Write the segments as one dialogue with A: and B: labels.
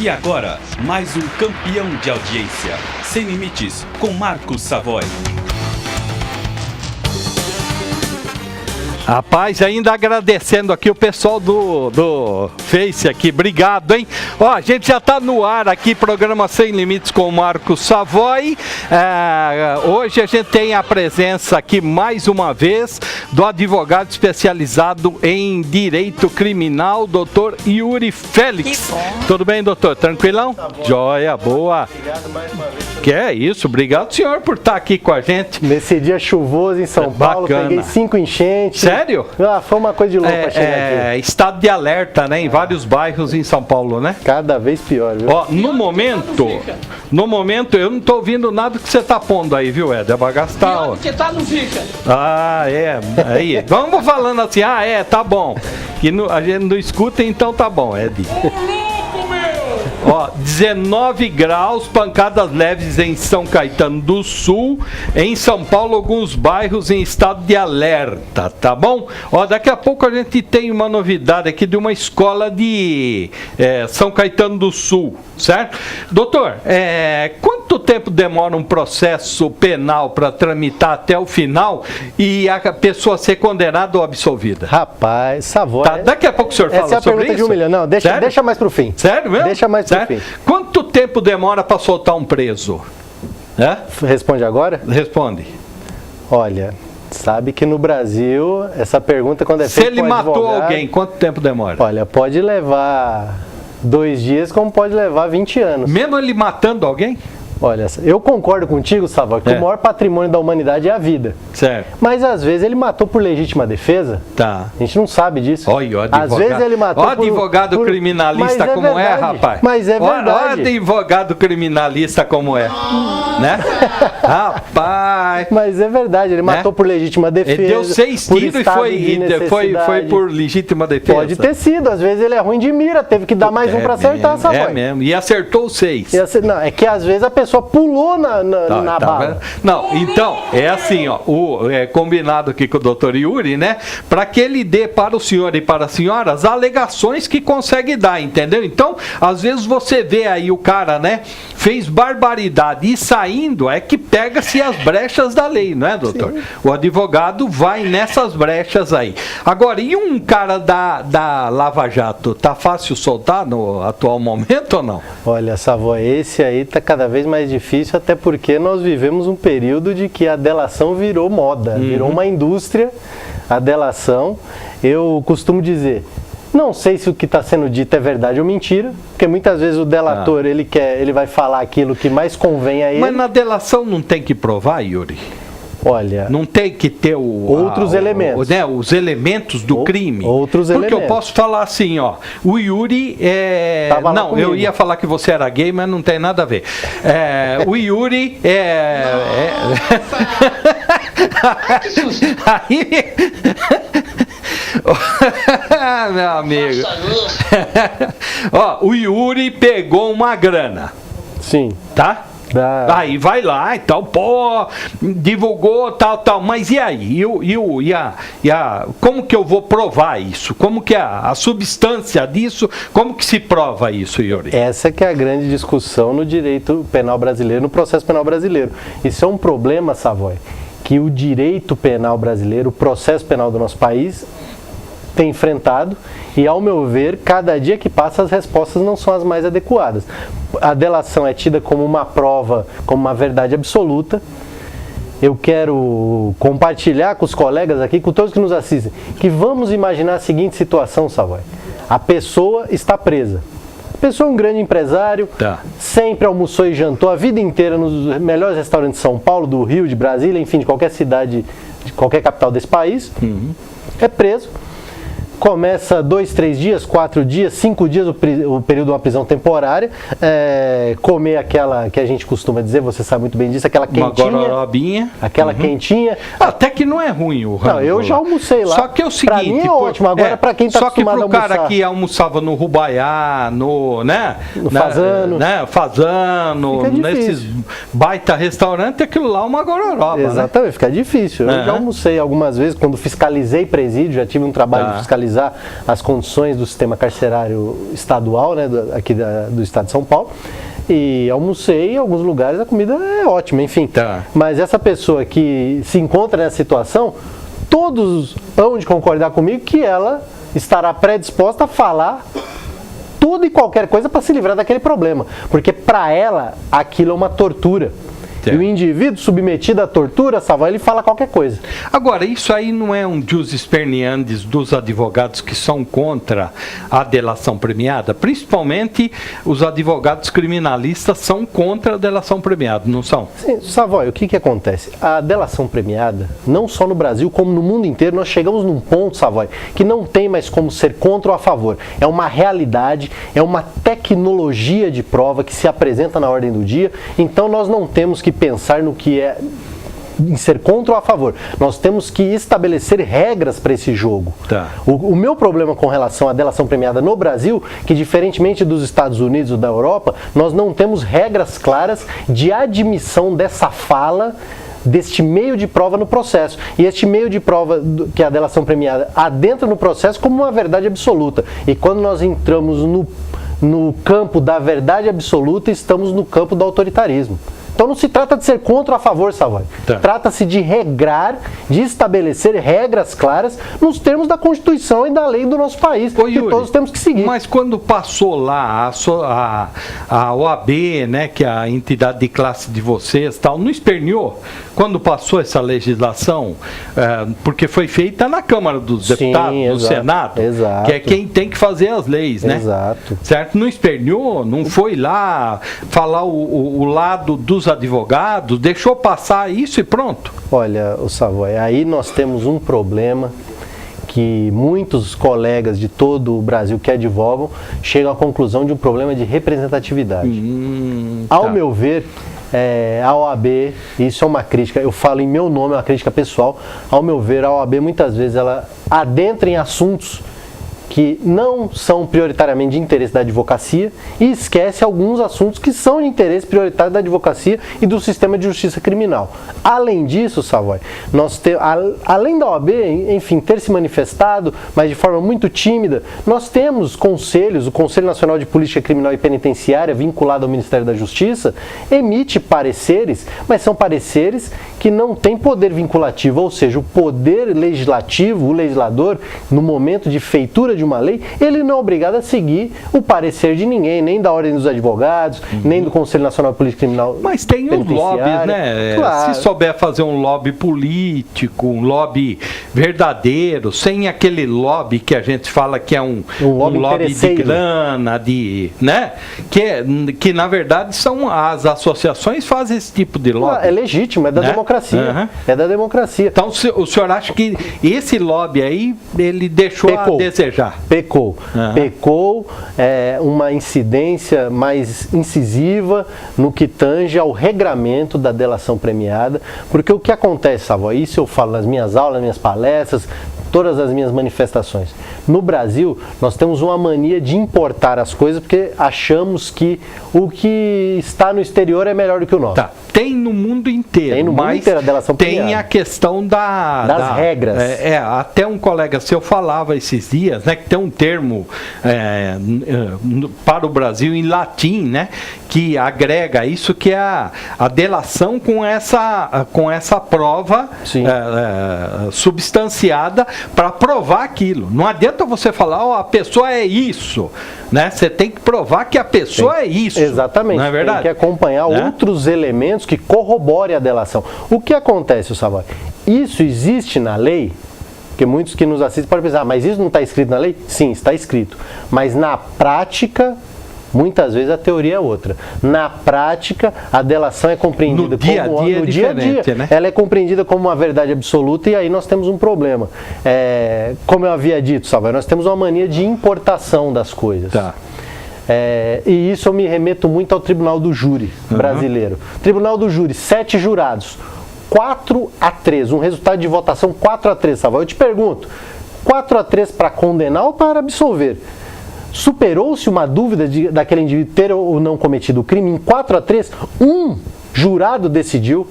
A: E agora, mais um campeão de audiência. Sem Limites, com Marcos Savoy.
B: Rapaz, ainda agradecendo aqui o pessoal do Face aqui, obrigado, hein? Ó, a gente já tá no ar aqui, programa Sem Limites com o Marcos Savoy. Hoje a gente tem a presença aqui, mais uma vez, do advogado especializado em Direito Criminal, doutor Yuri Félix. Tudo bem, doutor? Tranquilão? Tá bom. Joia, boa. Obrigado mais uma vez. Que é isso, obrigado, senhor, por estar aqui com a gente.
C: Nesse dia chuvoso em São Paulo, peguei 5 enchentes.
B: Sério?
C: Foi uma coisa de louco pra chegar aqui.
B: Estado de alerta, né? Em vários bairros em São Paulo, né?
C: Cada vez pior, viu?
B: Ó, no momento, eu não tô ouvindo nada que você tá pondo aí, viu, Éder? Vai gastar, ó.
D: Porque tá, não fica.
B: Ah, é. Aí. Vamos falando assim, tá bom. Que a gente não escuta, então tá bom, Ed. Ó, 19 graus, pancadas leves em São Caetano do Sul. Em São Paulo, alguns bairros em estado de alerta, tá bom? Ó, daqui a pouco a gente tem uma novidade aqui de uma escola de São Caetano do Sul, certo? Doutor, quanto tempo demora um processo penal para tramitar até o final e a pessoa ser condenada ou absolvida?
C: Rapaz, Savoy.
B: Tá, daqui a pouco o senhor fala sobre isso.
C: Essa é a pergunta de 1 milhão. Não, deixa mais pro fim.
B: Sério mesmo?
C: Deixa mais pro fim.
B: Quanto tempo demora para soltar um preso?
C: Responde agora?
B: Responde.
C: Olha, sabe que no Brasil, essa pergunta quando é feita.
B: Se ele matou alguém, quanto tempo demora?
C: Olha, pode levar 2 dias, como pode levar 20 anos.
B: Mesmo ele matando alguém?
C: Olha, eu concordo contigo, Savoy, que o maior patrimônio da humanidade é a vida.
B: Certo.
C: Mas às vezes ele matou por legítima defesa.
B: Tá.
C: A gente não sabe disso.
B: Olha, o advogado.
C: Às vezes ele matou
B: o advogado criminalista como verdade. Rapaz?
C: Mas é verdade.
B: O advogado criminalista como é. Né? Rapaz.
C: Mas é verdade, ele matou por legítima defesa.
B: Ele deu 6 tiros e foi por legítima defesa.
C: Pode ter sido, às vezes ele é ruim de mira, teve que dar mais um pra acertar, Savoy.
B: É mesmo, e acertou 6.
C: Não, é que às vezes a pessoa pulou na bala.
B: Não, então, é assim, ó, combinado aqui com o doutor Yuri, né? Para que ele dê para o senhor e para a senhora as alegações que consegue dar, entendeu? Então, às vezes você vê aí o cara, né? Fez barbaridade e saindo, é que pega-se as brechas da lei, não é, doutor? Sim. O advogado vai nessas brechas aí. Agora, e um cara da Lava Jato, tá fácil soltar no atual momento ou não?
C: Olha, Savoy, esse aí tá cada vez mais difícil, até porque nós vivemos um período de que a delação virou moda, virou uma indústria, a delação. Eu costumo dizer, não sei se o que está sendo dito é verdade ou mentira, porque muitas vezes o delator, ele vai falar aquilo que mais convém a ele.
B: Mas na delação não tem que provar, Yuri?
C: Olha,
B: não tem que ter
C: outros elementos,
B: né, os elementos do crime.
C: Outros elementos.
B: Porque eu posso falar assim, ó, o Yuri não, eu ia falar que você era gay, mas não tem nada a ver. O Yuri aí meu amigo. Ó, o Yuri pegou uma grana.
C: Sim.
B: Tá? Aí vai lá e tal, divulgou, tal, mas e aí? Como que eu vou provar isso? Como que a substância disso, como que se prova isso, Yuri?
C: Essa que é a grande discussão no direito penal brasileiro, no processo penal brasileiro. Isso é um problema, Savoy, que o direito penal brasileiro, o processo penal do nosso país tem enfrentado e, ao meu ver, cada dia que passa as respostas não são as mais adequadas. A delação é tida como uma prova, como uma verdade absoluta. Eu quero compartilhar com os colegas aqui, com todos que nos assistem, que vamos imaginar a seguinte situação, Savoy. A pessoa está presa. A pessoa é um grande empresário, sempre almoçou e jantou a vida inteira nos melhores restaurantes de São Paulo, do Rio, de Brasília, enfim, de qualquer cidade, de qualquer capital desse país. É preso. Começa 2, 3 dias, 4 dias, 5 dias o período de uma prisão temporária, comer aquela que a gente costuma dizer, você sabe muito bem disso, aquela quentinha.
B: Uma gororobinha.
C: Aquela quentinha.
B: Até que não é ruim o rango.
C: Não, eu já almocei lá.
B: Só que é o seguinte...
C: Pra mim é ótimo, agora pra quem tá acostumado a almoçar.
B: Só que pro cara que almoçava no Rubaiá, no Fazano, nesses baita restaurante, aquilo lá é uma gororoba.
C: Exatamente, fica difícil. Eu já almocei algumas vezes, quando fiscalizei presídio, já tive um trabalho de fiscalização analisar as condições do sistema carcerário estadual, né, aqui do estado de São Paulo. E almocei em alguns lugares, a comida é ótima, enfim.
B: Tá.
C: Mas essa pessoa que se encontra nessa situação, todos hão de concordar comigo que ela estará predisposta a falar tudo e qualquer coisa para se livrar daquele problema. Porque para ela, aquilo é uma tortura. E o indivíduo submetido à tortura, Savoy, ele fala qualquer coisa.
B: Agora, isso aí não é um jus sperniandis dos advogados que são contra a delação premiada? Principalmente os advogados criminalistas são contra a delação premiada, não são?
C: Sim, Savoy, o que acontece? A delação premiada, não só no Brasil, como no mundo inteiro, nós chegamos num ponto, Savoy, que não tem mais como ser contra ou a favor. É uma realidade, é uma tecnologia de prova que se apresenta na ordem do dia, então nós não temos que pensar no que é em ser contra ou a favor. Nós temos que estabelecer regras para esse jogo.
B: Tá.
C: O meu problema com relação à delação premiada no Brasil, que diferentemente dos Estados Unidos ou da Europa, nós não temos regras claras de admissão dessa fala, deste meio de prova no processo. E este meio de prova, que é a delação premiada, adentra no processo como uma verdade absoluta. E quando nós entramos no campo da verdade absoluta, estamos no campo do autoritarismo. Então não se trata de ser contra ou a favor, Savoy.
B: Tá.
C: Trata-se de regrar, de estabelecer regras claras nos termos da Constituição e da lei do nosso país,
B: Ô,
C: que
B: Yuri,
C: todos temos que seguir.
B: Mas quando passou lá a OAB, né, que é a entidade de classe de vocês, tal, não esperneou quando passou essa legislação? Porque foi feita na Câmara dos Deputados, no
C: exato,
B: Senado,
C: exato.
B: que é quem tem que fazer as leis, né?
C: Exato.
B: Certo? Não esperneou, não foi lá falar o lado dos advogados, deixou passar isso e pronto.
C: Olha, o Savoy, aí nós temos um problema que muitos colegas de todo o Brasil que advogam chegam à conclusão de um problema de representatividade. Ao
B: Tá.
C: meu ver, a OAB, isso é uma crítica, eu falo em meu nome, é uma crítica pessoal, ao meu ver, a OAB muitas vezes ela adentra em assuntos que não são prioritariamente de interesse da advocacia e esquece alguns assuntos que são de interesse prioritário da advocacia e do sistema de justiça criminal. Além disso, Savoy, além da OAB, enfim, ter se manifestado, mas de forma muito tímida, nós temos conselhos, o Conselho Nacional de Política Criminal e Penitenciária, vinculado ao Ministério da Justiça, emite pareceres, mas são pareceres que não têm poder vinculativo, ou seja, o poder legislativo, o legislador, no momento de feitura de uma lei, ele não é obrigado a seguir o parecer de ninguém, nem da Ordem dos Advogados, nem do Conselho Nacional de Política Criminal.
B: Mas tem os lobbies, né?
C: Claro.
B: Se souber fazer um lobby político, um lobby verdadeiro, sem aquele lobby que a gente fala que é um lobby de grana, né? Que na verdade são as associações fazem esse tipo de lobby.
C: É legítimo, é da democracia.
B: Uhum.
C: É da democracia.
B: Então o senhor acha que esse lobby aí, ele deixou a desejar?
C: Pecou.
B: Uhum.
C: Pecou, uma incidência mais incisiva no que tange ao regramento da delação premiada, porque o que acontece, Savoy, isso eu falo nas minhas aulas, nas minhas palestras, todas as minhas manifestações. No Brasil, nós temos uma mania de importar as coisas porque achamos que o que está no exterior é melhor do que o nosso.
B: Tá. Tem no mundo inteiro,
C: tem no mundo inteiro a delação premiada.
B: Tem a questão das
C: regras.
B: Até um colega seu falava esses dias, né, que tem um termo para o Brasil em latim, né, que agrega isso, que é a delação com essa prova substanciada para provar aquilo. Não adianta você falar, a pessoa é isso, né? Você tem que provar que a pessoa é isso.
C: Exatamente.
B: Não é verdade?
C: Tem que acompanhar outros elementos que corroborem a delação. O que acontece, Savoy? Isso existe na lei? Porque muitos que nos assistem podem pensar, mas isso não está escrito na lei? Sim, está escrito. Mas na prática, muitas vezes a teoria é outra. Na prática, a delação é compreendida
B: no dia a dia, né?
C: Ela é compreendida como uma verdade absoluta e aí nós temos um problema. Como eu havia dito, Savoy, nós temos uma mania de importação das coisas.
B: Tá.
C: E isso eu me remeto muito ao Tribunal do Júri brasileiro. Tribunal do Júri, 7 jurados, 4-3, um resultado de votação 4-3, Savoy. Eu te pergunto, 4-3 para condenar ou para absolver? Superou-se uma dúvida daquele indivíduo ter ou não cometido o crime? Em 4-3, um jurado decidiu.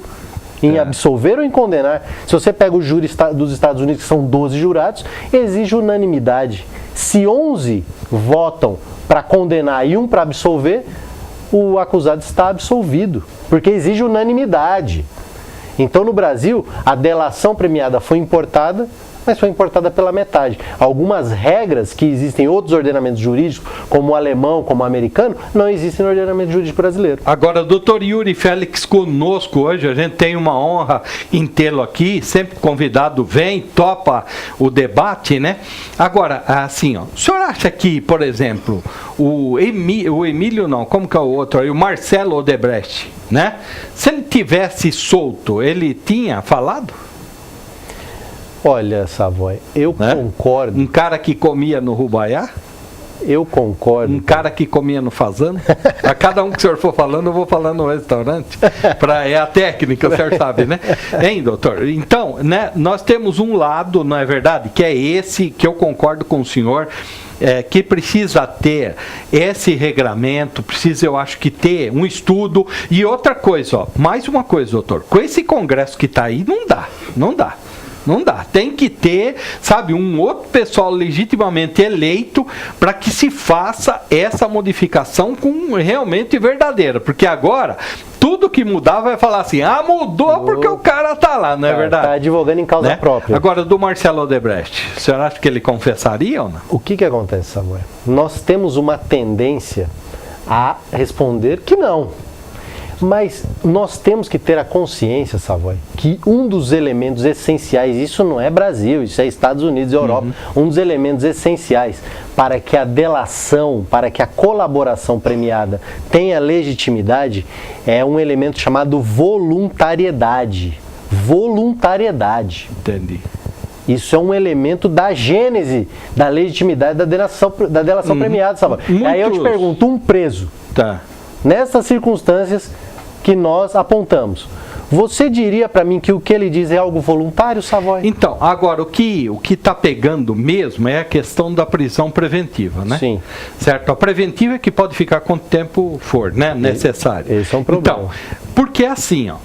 C: em absolver ou em condenar. Se você pega o júri dos Estados Unidos, que são 12 jurados, exige unanimidade. Se 11 votam para condenar e um para absolver, o acusado está absolvido, porque exige unanimidade. Então, no Brasil, a delação premiada foi importada, mas foi importada pela metade. Algumas regras que existem em outros ordenamentos jurídicos, como o alemão, como o americano, não existem no ordenamento jurídico brasileiro.
B: Agora, doutor Yuri Félix conosco hoje, a gente tem uma honra em tê-lo aqui, sempre convidado vem, topa o debate, né? Agora, assim, ó, o senhor acha que, por exemplo, o Emílio não, como que é o outro aí, o Marcelo Odebrecht, né? Se ele tivesse solto, ele tinha falado?
C: Olha, Savoy, eu concordo.
B: Um cara que comia no Rubaiá?
C: Eu concordo.
B: Um cara que comia no Fazano? A cada um que o senhor for falando, eu vou falando no restaurante. É a técnica, o senhor sabe, né? Hein, doutor? Então, né, nós temos um lado, não é verdade? Que é esse, que eu concordo com o senhor, que precisa ter esse regramento, precisa, eu acho que ter um estudo. E outra coisa, ó, mais uma coisa, doutor, com esse congresso que está aí, não dá. Não dá. Tem que ter, sabe, um outro pessoal legitimamente eleito para que se faça essa modificação com realmente verdadeira. Porque agora, tudo que mudar vai falar assim, mudou porque o cara tá lá, não é verdade?
C: Está advogando em causa própria.
B: Agora, do Marcelo Odebrecht, o senhor acha que ele confessaria ou não?
C: O que acontece, Samuel? Nós temos uma tendência a responder que não. Mas nós temos que ter a consciência, Savoy, que um dos elementos essenciais, isso não é Brasil, isso é Estados Unidos e Europa, um dos elementos essenciais para que a delação, para que a colaboração premiada tenha legitimidade, é um elemento chamado voluntariedade. Voluntariedade.
B: Entendi.
C: Isso é um elemento da gênese da legitimidade da delação premiada, Savoy. Aí eu te pergunto, um preso, nessas circunstâncias que nós apontamos, você diria para mim que o que ele diz é algo voluntário, Savoy?
B: Então, agora, o que está pegando mesmo é a questão da prisão preventiva, né?
C: Sim.
B: Certo? A preventiva é que pode ficar quanto tempo for, né? Necessário.
C: Esse é um problema.
B: Então, porque assim, ó,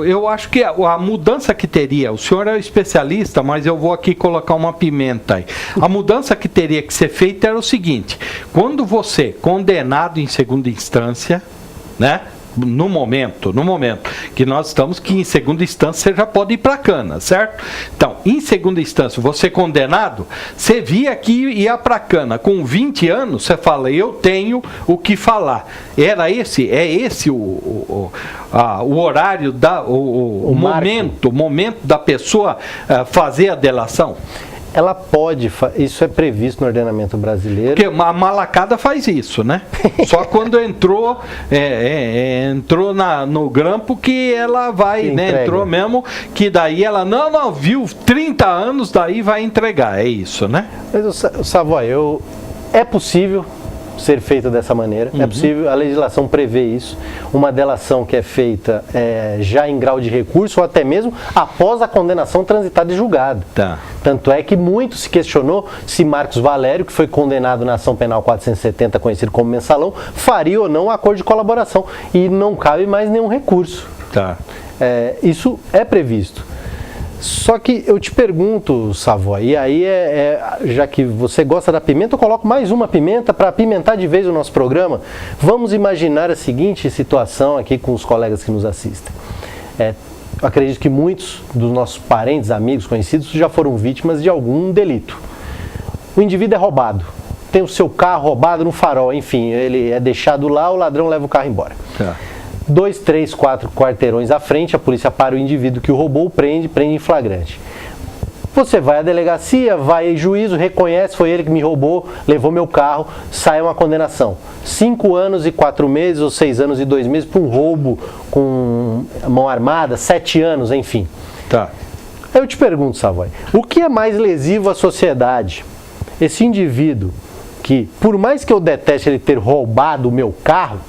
B: eu acho que a mudança que teria, o senhor é especialista, mas eu vou aqui colocar uma pimenta aí. A mudança que teria que ser feita era o seguinte: quando você, condenado em segunda instância, né? No momento que nós estamos, que em segunda instância você já pode ir para a cana, certo? Então, em segunda instância, você condenado, você via que ia para a cana. Com 20 anos, você fala, eu tenho o que falar. É esse o horário, o momento da pessoa fazer a delação?
C: Ela pode, isso é previsto no ordenamento brasileiro.
B: Porque a malacada faz isso, né? Só quando entrou no grampo que ela vai, né? Entrou mesmo, que daí ela, não, viu 30 anos, daí vai entregar, é isso, né?
C: Mas, Savoy, é possível ser feito dessa maneira, é possível, a legislação prevê isso, uma delação que é feita já em grau de recurso ou até mesmo após a condenação transitada e julgada. Tanto é que muito se questionou se Marcos Valério, que foi condenado na ação penal 470, conhecido como mensalão, faria ou não um acordo de colaboração, e não cabe mais nenhum recurso. Isso é previsto. Só que eu te pergunto, Savoy, e aí já que você gosta da pimenta, eu coloco mais uma pimenta para apimentar de vez o nosso programa. Vamos imaginar a seguinte situação aqui com os colegas que nos assistem. Acredito que muitos dos nossos parentes, amigos, conhecidos já foram vítimas de algum delito. O indivíduo é roubado, tem o seu carro roubado no farol, enfim, ele é deixado lá, o ladrão leva o carro embora. 2, 3, 4 quarteirões à frente, a polícia para o indivíduo que o roubou, prende em flagrante. Você vai à delegacia, vai em juízo, reconhece, foi ele que me roubou, levou meu carro, sai uma condenação. 5 anos e 4 meses ou 6 anos e 2 meses por um roubo com mão armada, 7 anos, enfim. Eu te pergunto, Savoy, o que é mais lesivo à sociedade? Esse indivíduo que, por mais que eu deteste ele ter roubado o meu carro,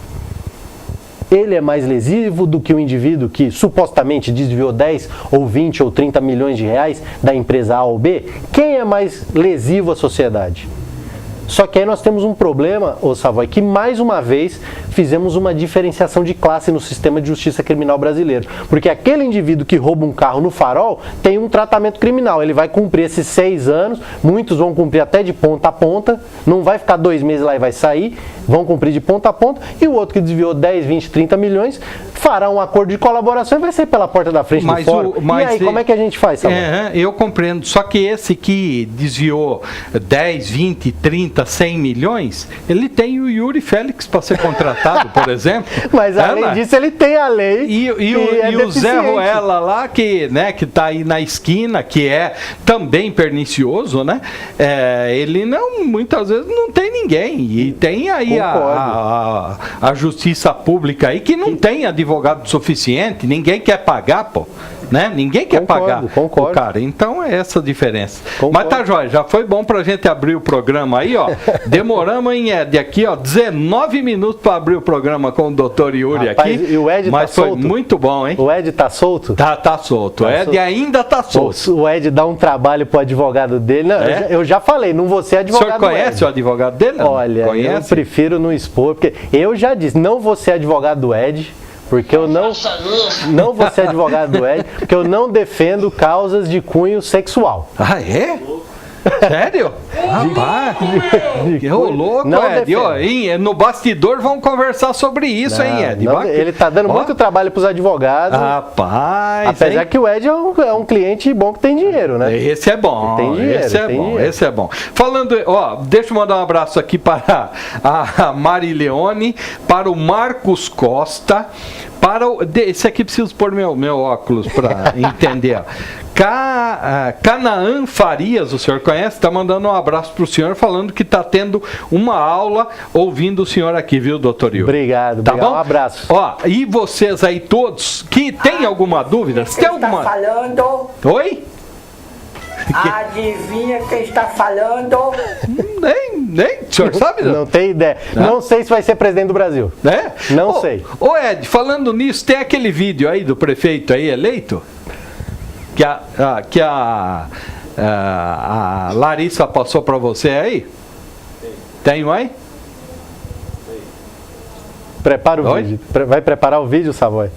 C: ele é mais lesivo do que o indivíduo que supostamente desviou 10 ou 20 ou 30 milhões de reais da empresa A ou B? Quem é mais lesivo à sociedade? Só que aí nós temos um problema, Savoy, que mais uma vez fizemos uma diferenciação de classe no sistema de justiça criminal brasileiro. Porque aquele indivíduo que rouba um carro no farol tem um tratamento criminal. Ele vai cumprir esses 6 anos, muitos vão cumprir até de ponta a ponta, não vai ficar 2 meses lá e vai sair, vão cumprir de ponta a ponta, e o outro que desviou 10, 20, 30 milhões fará um acordo de colaboração e vai sair pela porta da frente do fórum. E aí, como é que a gente faz, Samuel?
B: Eu compreendo, só que esse que desviou 10, 20, 30, 100 milhões, ele tem o Yuri Félix para ser contratado, por exemplo.
C: Mas além disso, ele tem a lei
B: e o Zé Ruela lá, que está aí na esquina, que é também pernicioso, né? Ele não, muitas vezes não tem ninguém. E tem aí a justiça pública aí que não tem advogado suficiente, ninguém quer pagar, pô. Né? Ninguém quer pagar o cara. Então é essa a diferença. Mas tá jóia, já foi bom pra gente abrir o programa aí, ó. Demoramos em Ed aqui, ó, 19 minutos para abrir o programa com o Dr. Yuri. Rapaz, aqui.
C: E o Ed
B: mas
C: tá
B: foi
C: solto?
B: Muito bom, hein?
C: O Ed tá solto?
B: Tá solto. O Ed ainda tá solto.
C: O Ed dá um trabalho pro advogado dele. Não, eu já falei, não vou ser advogado.
B: O senhor conhece o advogado dele?
C: Olha, eu prefiro não expor, porque eu já disse, não vou ser advogado do Ed. Porque eu não vou ser advogado do Ed, porque eu não defendo causas de cunho sexual.
B: Ah, é? Sério? Rapaz, que louco, Ed. No bastidor vão conversar sobre isso, hein, Ed?
C: Ele tá dando muito trabalho pros advogados.
B: Rapaz,
C: apesar que o Ed é um cliente bom que tem dinheiro, né?
B: Esse é bom.
C: Tem dinheiro,
B: esse é bom. Falando, deixa eu mandar um abraço aqui para a Marileone, para o Marcos Costa, esse aqui preciso pôr meu óculos para entender. Canaã Farias, o senhor conhece? Está mandando um abraço para o senhor, falando que está tendo uma aula ouvindo o senhor aqui, viu, doutor Yuri?
C: Obrigado,
B: tá bom?
C: Um abraço.
B: E vocês aí todos que tem alguma dúvida?
D: Quem está falando?
B: Oi?
D: Adivinha quem está falando?
B: Nem, o senhor sabe?
C: Não tem ideia. Não sei se vai ser presidente do Brasil. Não sei.
B: Ô Ed, falando nisso, tem aquele vídeo aí do prefeito aí eleito? Que a Larissa passou para você aí? Tem aí?
C: Prepara o vídeo. Vai preparar o vídeo, Savoy?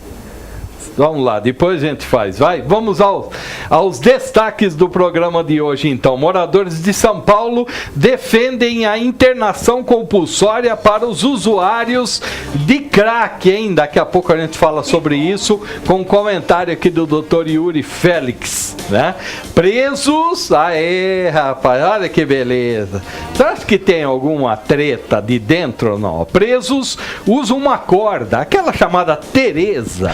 B: Vamos lá, depois a gente faz. Vamos aos destaques do programa de hoje, então. Moradores de São Paulo defendem a internação compulsória para os usuários de crack, hein? Daqui a pouco a gente fala sobre isso com um comentário aqui do Dr. Yuri Félix, né? Presos, aê, rapaz, olha que beleza. Você acha que tem alguma treta de dentro ou não? Presos usam uma corda, aquela chamada Tereza,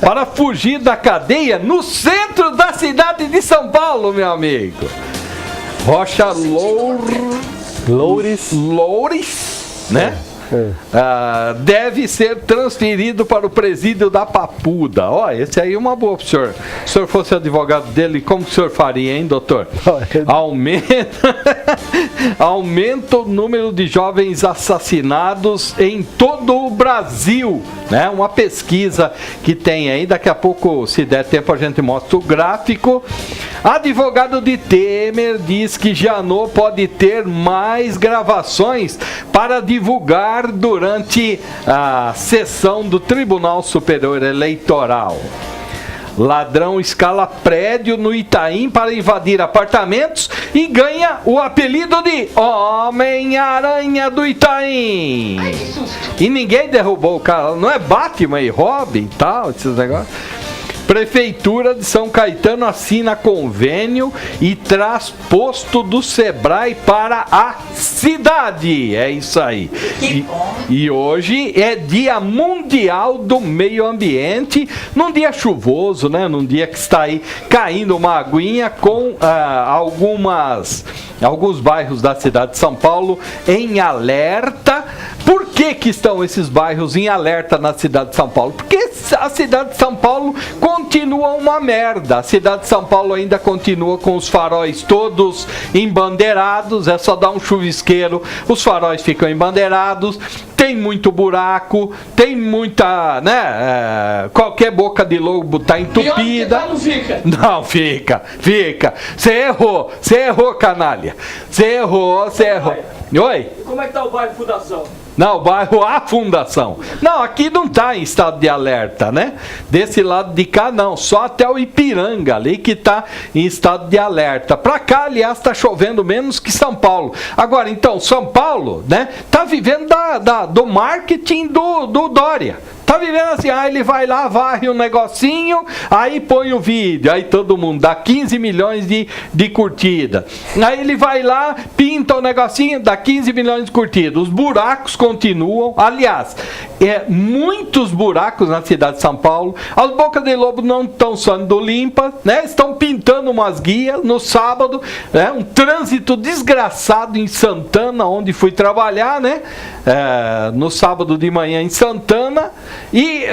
B: para fugir da cadeia no centro da cidade de São Paulo, meu amigo. Rocha Loures, né? Deve ser transferido para o presídio da Papuda. Esse aí é uma boa pro senhor. Se o senhor fosse advogado dele, como que o senhor faria, hein, doutor? Aumenta o número de jovens assassinados em todo o Brasil, né? Uma pesquisa que tem aí, daqui a pouco, se der tempo, a gente mostra o gráfico. Advogado de Temer diz que Janot pode ter mais gravações para divulgar durante a sessão do Tribunal Superior Eleitoral. Ladrão escala prédio no Itaim para invadir apartamentos e ganha o apelido de Homem-Aranha do Itaim. E ninguém derrubou o cara, não é Batman e Robin e tal, esses negócios. Prefeitura de São Caetano assina convênio e traz posto do Sebrae para a cidade. É isso aí. E hoje é Dia Mundial do Meio Ambiente, num dia chuvoso, né? Num dia que está aí caindo uma aguinha com alguns bairros da cidade de São Paulo em alerta. Por que estão esses bairros em alerta na cidade de São Paulo? Porque a cidade de São Paulo continua uma merda. A cidade de São Paulo ainda continua com os faróis todos embandeirados. É só dar um chuvisqueiro, os faróis ficam embandeirados. Tem muito buraco, tem muita, né? Qualquer boca de lobo tá entupida. Não fica. Você errou, canalha. Você errou. Oi?
E: Como é que tá o bairro Fundação?
B: Não, o bairro A Fundação. Não, aqui não está em estado de alerta, né? Desse lado de cá não, só até o Ipiranga ali que está em estado de alerta. Para cá, aliás, está chovendo menos que São Paulo. Agora, então, São Paulo, né, tá vivendo do marketing do Dória. Tá vivendo assim, ele vai lá, varre um negocinho, aí põe o vídeo, aí todo mundo dá 15 milhões de curtida. Aí ele vai lá, pinta o negocinho, dá 15 milhões de curtida. Os buracos continuam, aliás, muitos buracos na cidade de São Paulo. As bocas de lobo não estão sendo limpas, né? Estão pintando umas guias no sábado, né? Um trânsito desgraçado em Santana, onde fui trabalhar, né? No sábado de manhã em Santana. E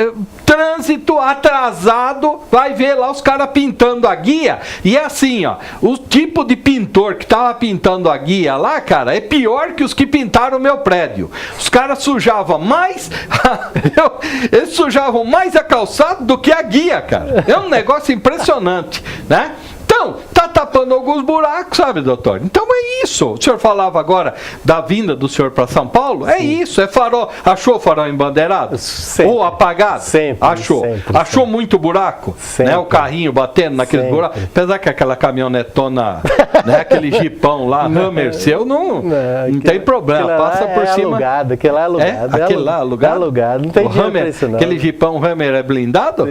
B: trânsito atrasado, vai ver lá os caras pintando a guia. E é assim, ó, o tipo de pintor que tava pintando a guia lá, cara, é pior que os que pintaram o meu prédio. Os caras sujavam mais eles sujavam mais a calçada do que a guia, cara. É um negócio impressionante, né? Então, tá tapando alguns buracos, sabe, doutor? Então é isso. O senhor falava agora da vinda do senhor para São Paulo? Sim. É isso, é farol. Achou farol embandeirado?
C: Sempre.
B: Ou apagado?
C: Sempre.
B: Achou.
C: Sempre,
B: Achou muito buraco?
C: Sempre.
B: Né? O carrinho batendo naqueles buracos. Apesar que aquela caminhonetona, né? Aquele jipão lá, Hammer seu, não tem problema. Passa por cima.
C: Alugado, aquele lá é alugado.
B: Aquele lá alugado?
C: É alugado, não tem dinheiro
B: Hammer,
C: pra isso não.
B: Aquele jipão Hammer é blindado?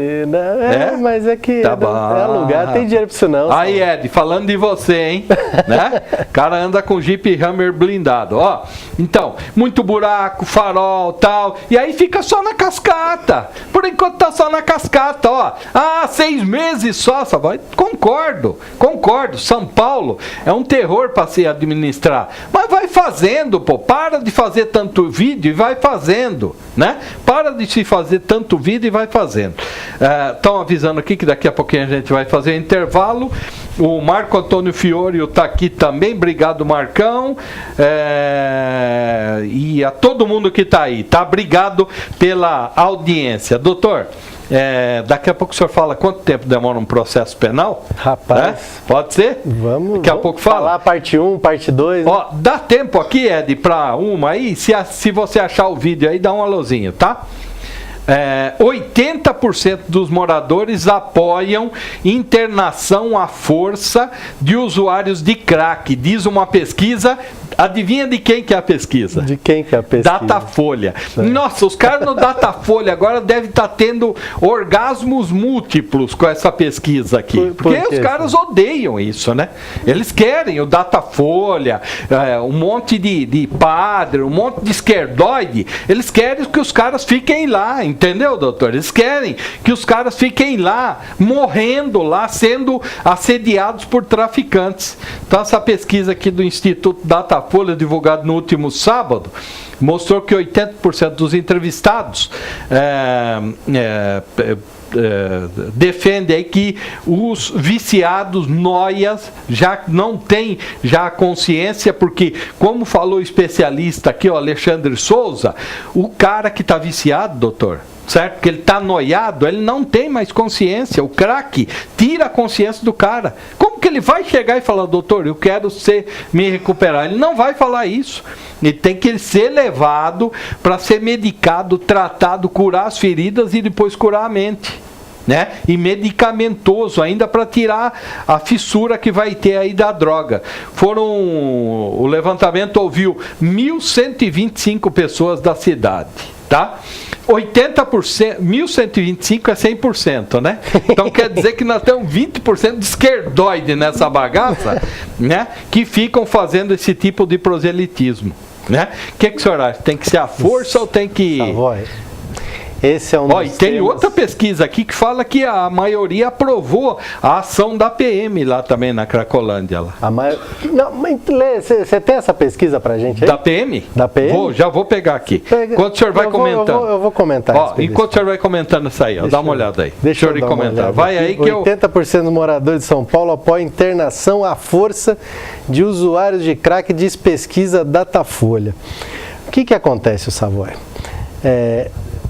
C: Mas é que
B: tá
C: é alugado, não tem dinheiro pra isso não.
B: Aí, Ed, falando de você, hein? Né? O cara anda com Jeep Hammer blindado, ó. Então, muito buraco, farol, tal. E aí fica só na cascata. Por enquanto tá só na cascata, ó. 6 meses só, Savoy. Concordo. São Paulo é um terror para se administrar. Mas vai fazendo, pô. Para de fazer tanto vídeo e vai fazendo, né? Para de se fazer tanto vídeo e vai fazendo. Estão avisando aqui que daqui a pouquinho a gente vai fazer intervalo. O Marco Antônio Fiori está aqui também, obrigado Marcão, e a todo mundo que está aí, tá? Obrigado pela audiência. Doutor, daqui a pouco o senhor fala quanto tempo demora um processo penal?
C: Rapaz,
B: pode ser?
C: Vamos,
B: daqui a pouco fala.
C: Falar parte 1, parte 2. Né?
B: Ó, dá tempo aqui, Ed, para uma aí, se você achar o vídeo aí, dá um alôzinho, tá? 80% dos moradores apoiam internação à força de usuários de crack, diz uma pesquisa. Adivinha de quem que é a pesquisa?
C: De quem que é a pesquisa?
B: Datafolha. Nossa, os caras no Datafolha agora devem estar tendo orgasmos múltiplos com essa pesquisa aqui. Porque os caras odeiam isso, né? Eles querem o Datafolha, um monte de padre, um monte de esquerdoide. Eles querem que os caras fiquem lá, entendeu, doutor? Eles querem que os caras fiquem lá, morrendo lá, sendo assediados por traficantes. Então essa pesquisa aqui do Instituto Datafolha, divulgado no último sábado, mostrou que 80% dos entrevistados defendem aí que os viciados, noias, já não têm já consciência, porque, como falou o especialista aqui, o Alexandre Souza, o cara que está viciado, doutor, certo? Que ele está noiado, ele não tem mais consciência. O crack tira a consciência do cara. Como que ele vai chegar e falar, doutor, eu quero me recuperar? Ele não vai falar isso. Ele tem que ser levado para ser medicado, tratado, curar as feridas e depois curar a mente. Né? E medicamentoso ainda para tirar a fissura que vai ter aí da droga. O levantamento ouviu 1.125 pessoas da cidade, tá? 80%, 1.125 é 100%, né? Então quer dizer que nós temos 20% de esquerdoide nessa bagaça, né? Que ficam fazendo esse tipo de proselitismo, né? O que o senhor acha? Tem que ser a força ou tem que...
C: Esse é um dos
B: e tem outra pesquisa aqui que fala que a maioria aprovou a ação da PM lá também na Cracolândia. Lá.
C: Não, mas você tem essa pesquisa pra gente aí?
B: Da PM?
C: Da PM?
B: Já vou pegar aqui. Enquanto o senhor vai comentando.
C: Eu vou comentar.
B: Enquanto o senhor vai comentando isso aí, dá uma olhada aí.
C: Deixa eu ir comentar.
B: Vai aí que
C: 80% dos moradores de São Paulo apoiam internação à força de usuários de crack, diz pesquisa Datafolha. O que acontece, Savoy?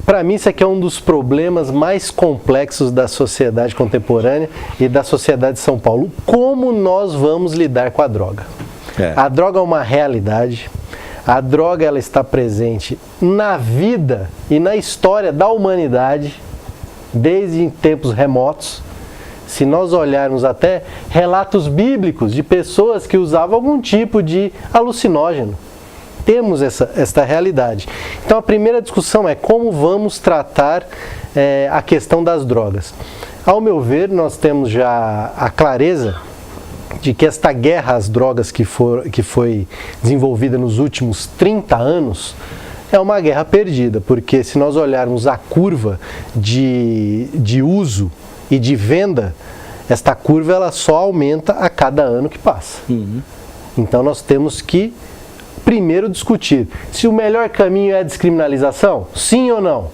C: Para mim, isso aqui é um dos problemas mais complexos da sociedade contemporânea e da sociedade de São Paulo. Como nós vamos lidar com a droga? A droga é uma realidade. A droga ela está presente na vida e na história da humanidade desde tempos remotos. Se nós olharmos até relatos bíblicos de pessoas que usavam algum tipo de alucinógeno, temos esta realidade. Então a primeira discussão é como vamos tratar a questão das drogas. Ao meu ver, nós temos já a clareza de que esta guerra às drogas que foi desenvolvida nos últimos 30 anos é uma guerra perdida, porque se nós olharmos a curva de uso e de venda, esta curva ela só aumenta a cada ano que passa. Então nós temos que primeiro discutir se o melhor caminho é a descriminalização, sim ou não.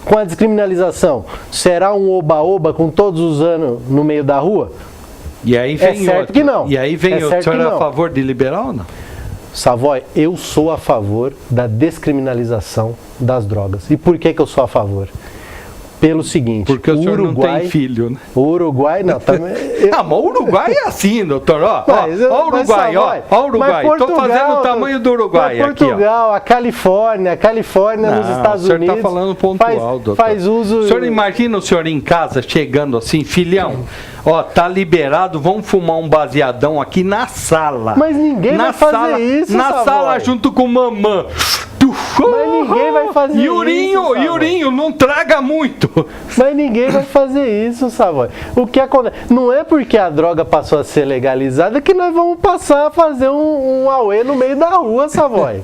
C: Com a descriminalização, será um oba-oba com todos os anos no meio da rua?
B: E aí vem
C: certo
B: outro.
C: que não.
B: E aí vem outro. O senhor é a favor de liberar ou não?
C: Savoy, eu sou a favor da descriminalização das drogas. E por que eu sou a favor? Pelo seguinte,
B: porque o senhor
C: Uruguai,
B: não tem filho, né?
C: O Uruguai, não, também...
B: Não, mas o Uruguai é assim, doutor, ó o Uruguai,
C: Savoy,
B: ó o Uruguai, estou fazendo o tamanho do Uruguai aqui,
C: Portugal, ó. A Califórnia não, nos Estados Unidos... O senhor está falando pontual, doutor. Faz uso...
B: O senhor imagina o senhor em casa chegando assim, filhão, ó, tá liberado, vamos fumar um baseadão aqui na sala.
C: Mas ninguém vai fazer isso,
B: na
C: Savoy.
B: sala junto com mamã.
C: Mas ninguém vai fazer isso,
B: Yurinho, não traga muito.
C: Mas ninguém vai fazer isso, Savoy. O que acontece? Não é porque a droga passou a ser legalizada que nós vamos passar a fazer um auê no meio da rua, Savoy.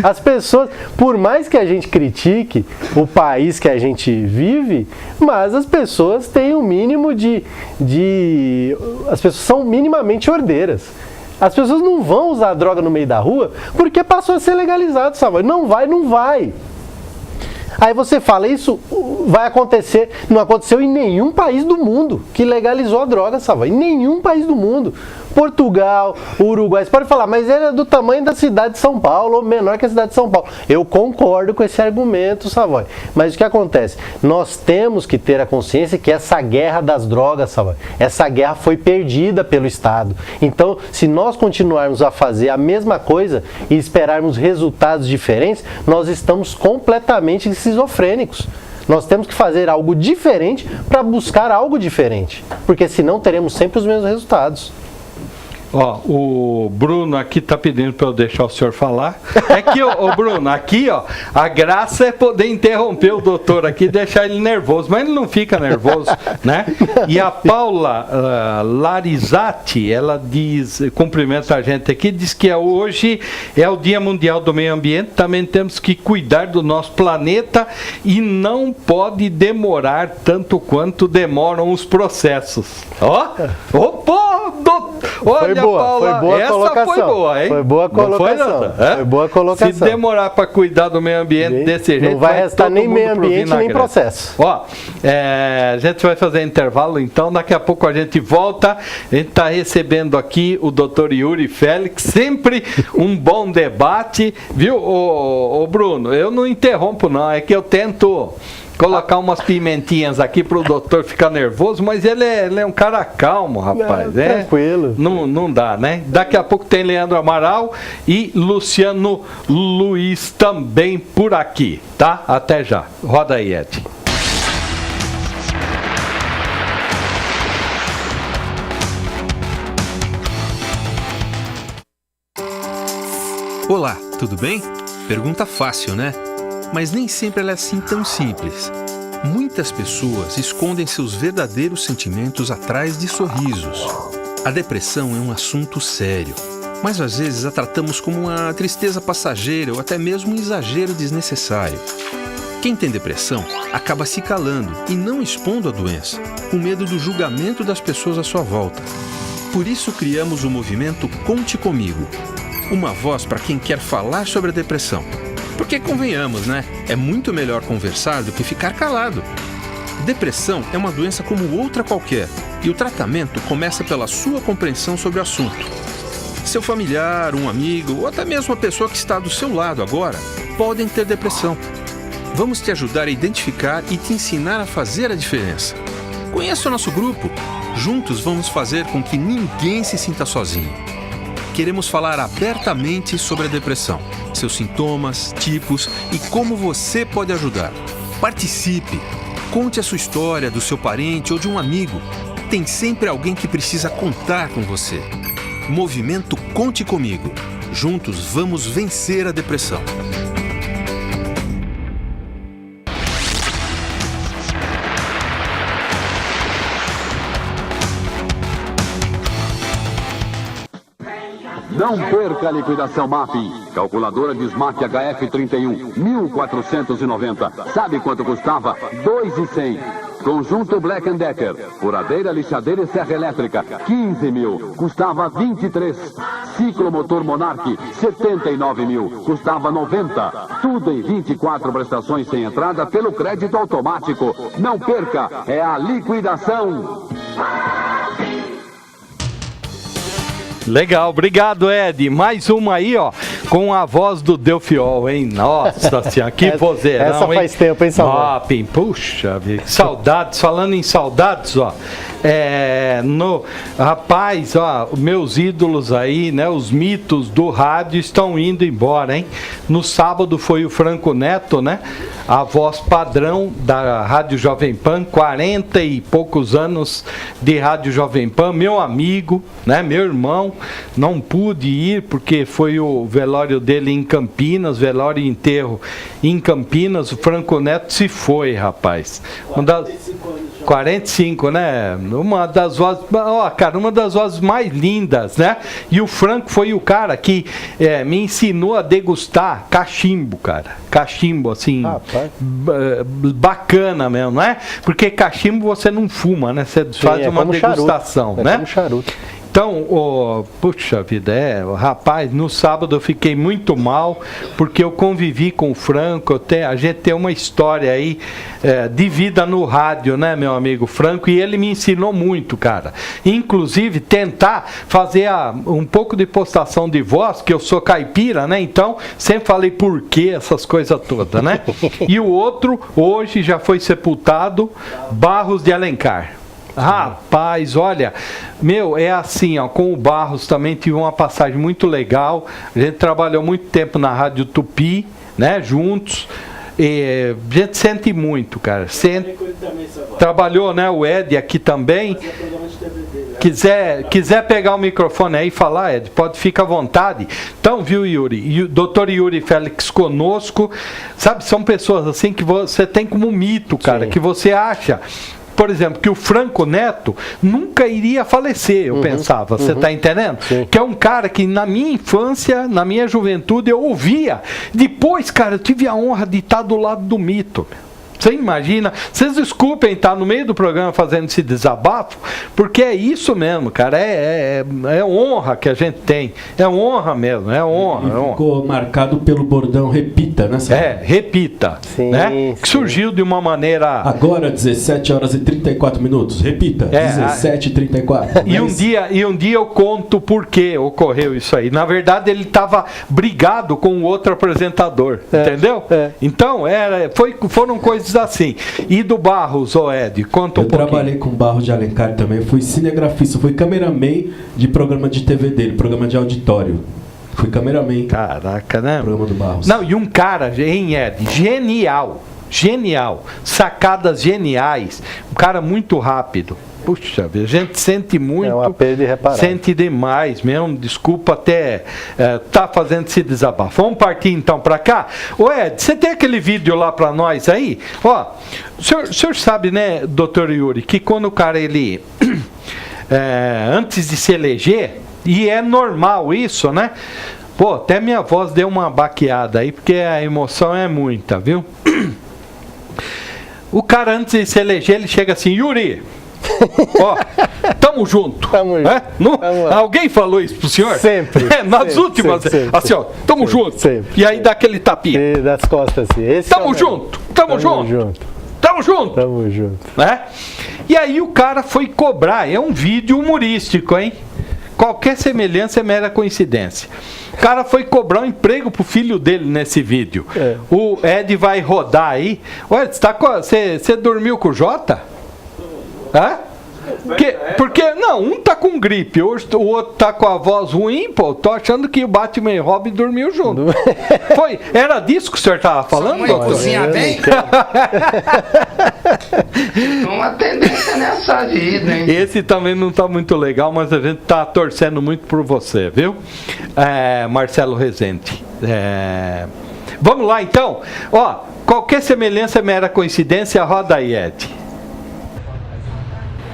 C: As pessoas, por mais que a gente critique o país que a gente vive, mas as pessoas têm um mínimo as pessoas são minimamente ordeiras. As pessoas não vão usar droga no meio da rua porque passou a ser legalizado, Savoy. Não vai. Aí você fala, isso vai acontecer, não aconteceu em nenhum país do mundo que legalizou a droga, Savoy. Em nenhum país do mundo. Portugal, Uruguai, você pode falar, mas ele é do tamanho da cidade de São Paulo, ou menor que a cidade de São Paulo. Eu concordo com esse argumento, Savoy. Mas o que acontece? Nós temos que ter a consciência que essa guerra das drogas, Savoy, essa guerra foi perdida pelo Estado. Então, se nós continuarmos a fazer a mesma coisa e esperarmos resultados diferentes, nós estamos completamente esquizofrênicos. Nós temos que fazer algo diferente para buscar algo diferente, porque senão teremos sempre os mesmos resultados.
B: Ó, o Bruno aqui tá pedindo para eu deixar o senhor falar. É que, ô Bruno, aqui, ó, a graça é poder interromper o doutor aqui e deixar ele nervoso, mas ele não fica nervoso, né? E a Paula Larizati, ela diz, cumprimenta a gente aqui, diz que hoje é o Dia Mundial do Meio Ambiente, também temos que cuidar do nosso planeta e não pode demorar tanto quanto demoram os processos. Ó, olha, Paula,
C: foi boa
B: essa
C: colocação.
B: Foi boa, hein?
C: Foi boa colocação. Foi boa colocação.
B: Se demorar para cuidar do meio ambiente desse jeito,
C: não vai restar nem meio ambiente nem processo.
B: Ó, a gente vai fazer intervalo, então daqui a pouco a gente volta. A gente está recebendo aqui o Dr. Yuri Félix, sempre um bom debate, viu, ô Bruno? Eu não interrompo não, é que eu tento colocar umas pimentinhas aqui para o doutor ficar nervoso, mas ele é um cara calmo, rapaz.
C: Tranquilo.
B: Não dá, né? Daqui a pouco tem Leandro Amaral e Luciano Luiz também por aqui, tá? Até já. Roda aí, Ed.
E: Olá, tudo bem? Pergunta fácil, né? Mas nem sempre ela é assim tão simples. Muitas pessoas escondem seus verdadeiros sentimentos atrás de sorrisos. A depressão é um assunto sério, mas às vezes a tratamos como uma tristeza passageira ou até mesmo um exagero desnecessário. Quem tem depressão acaba se calando e não expondo a doença, com medo do julgamento das pessoas à sua volta. Por isso criamos o movimento Conte Comigo, uma voz para quem quer falar sobre a depressão. Porque, convenhamos, né? É muito melhor conversar do que ficar calado. Depressão é uma doença como outra qualquer, e o tratamento começa pela sua compreensão sobre o assunto. Seu familiar, um amigo ou até mesmo a pessoa que está do seu lado agora podem ter depressão. Vamos te ajudar a identificar e te ensinar a fazer a diferença. Conheça o nosso grupo. Juntos vamos fazer com que ninguém se sinta sozinho. Queremos falar abertamente sobre a depressão. seus sintomas, tipos e como você pode ajudar. Participe! Conte a sua história, do seu parente ou de um amigo. Tem sempre alguém que precisa contar com você. Movimento Conte Comigo. Juntos vamos vencer a depressão.
F: Não perca a liquidação Mapping. Calculadora de SMAC HF31, 1.490. Sabe quanto custava? 2.100. Conjunto Black & Decker, furadeira, lixadeira e serra elétrica, 15 mil, custava 23. Ciclomotor Monarch, 79 mil, custava 90. Tudo em 24 prestações sem entrada pelo crédito automático. Não perca, é a liquidação.
B: Legal, obrigado, Ed. Mais uma aí, ó, com a voz do Delfiol, hein? Nossa senhora, que vozeirão,
C: essa
B: hein?
C: faz tempo, hein, Salvador?
B: Puxa vida, saudades, falando em saudades, ó. Rapaz, ó, meus ídolos aí, né? Os mitos do rádio estão indo embora, hein? No sábado foi o Franco Neto, né? A voz padrão da Rádio Jovem Pan, 40 e poucos anos de Rádio Jovem Pan, meu amigo, né? Meu irmão, não pude ir porque foi o velório dele em Campinas, velório e enterro em Campinas. O Franco Neto se foi, rapaz. 45, né? Uma das vozes, cara, uma das vozes mais lindas, né? E o Franco foi o cara que me ensinou a degustar cachimbo, cara. Cachimbo, assim, bacana mesmo, não é? Porque cachimbo você não fuma, né? Você faz uma degustação,
C: charuto,
B: né?
C: Como charuto.
B: Então, puxa vida, rapaz, no sábado eu fiquei muito mal, porque eu convivi com o Franco, a gente tem uma história aí de vida no rádio, né, meu amigo Franco, e ele me ensinou muito, cara. Inclusive, tentar fazer um pouco de postação de voz, que eu sou caipira, né, então, sempre falei por quê, essas coisas todas, né. E o outro, hoje já foi sepultado, Barros de Alencar. Rapaz, olha, é assim, ó, com o Barros também tive uma passagem muito legal. A gente trabalhou muito tempo na Rádio Tupi, né, juntos. E a gente sente muito, cara. Trabalhou, né, o Ed aqui também. Quiser pegar o microfone aí e falar, Ed, pode ficar à vontade. Então, viu, Yuri? E o Dr. Yuri Félix conosco. Sabe, são pessoas assim que você tem como mito, cara, que você acha. Por exemplo, que o Franco Neto nunca iria falecer, eu pensava, você está entendendo?
C: Sim.
B: Que é um cara que na minha infância, na minha juventude, eu ouvia. Depois, cara, eu tive a honra de estar do lado do mito. Você imagina? Vocês desculpem estar no meio do programa fazendo esse desabafo, porque é isso mesmo, cara. É honra que a gente tem. É honra mesmo, é honra.
G: Ficou marcado pelo bordão repita, né?
B: Repita.
C: Sim,
B: né?
C: sim.
B: Que surgiu de uma maneira...
G: Agora, 17 horas e 34 minutos. Repita, 17h34.
B: E um dia eu conto por que ocorreu isso aí. Na verdade, ele estava brigado com o outro apresentador, entendeu? Então, foram coisas assim. E do Barros, Ed, conta um pouquinho.
G: Eu trabalhei com o Barros de Alencar também, fui cinegrafista, fui cameraman de programa de TV dele, programa de auditório. Fui cameraman.
B: Caraca, né?
G: Programa do Barros.
B: Não, e um cara, hein, Ed, genial, sacadas geniais, um cara muito rápido. Puxa, a gente sente muito,
C: é uma perda irreparável.
B: Sente demais mesmo, desculpa até tá fazendo esse desabafo. Vamos partir então para cá. Ô Ed, você tem aquele vídeo lá para nós aí? Ó, o senhor sabe, né, doutor Yuri, que quando o cara, ele, antes de se eleger, e é normal isso, né? Pô, até minha voz deu uma baqueada aí, porque a emoção é muita, viu? O cara, antes de se eleger, ele chega assim, Yuri... Ó, tamo junto. Alguém falou isso pro senhor?
C: Sempre.
B: Nas últimas.
C: Sempre,
B: assim, ó, tamo junto.
C: Sempre.
B: E aí dá aquele tapinha.
C: E das costas assim.
B: Tamo junto. Tamo junto. Tamo junto. Né? E aí o cara foi cobrar. É um vídeo humorístico, hein? Qualquer semelhança é mera coincidência. O cara foi cobrar um emprego pro filho dele nesse vídeo. O Ed vai rodar aí. Ué, você dormiu com o Jota? Hã? Porque, não, um tá com gripe, o outro tá com a voz ruim, pô, tô achando que o Batman e Robin dormiu junto. Era disso que o senhor tava falando,
H: Mãe
B: doutor?
H: cozinha bem? Uma tendência nessa vida, hein?
B: Esse também não tá muito legal, mas a gente tá torcendo muito por você, viu? Marcelo Rezende. Vamos lá, então. Ó, qualquer semelhança é mera coincidência, roda aí, Ed.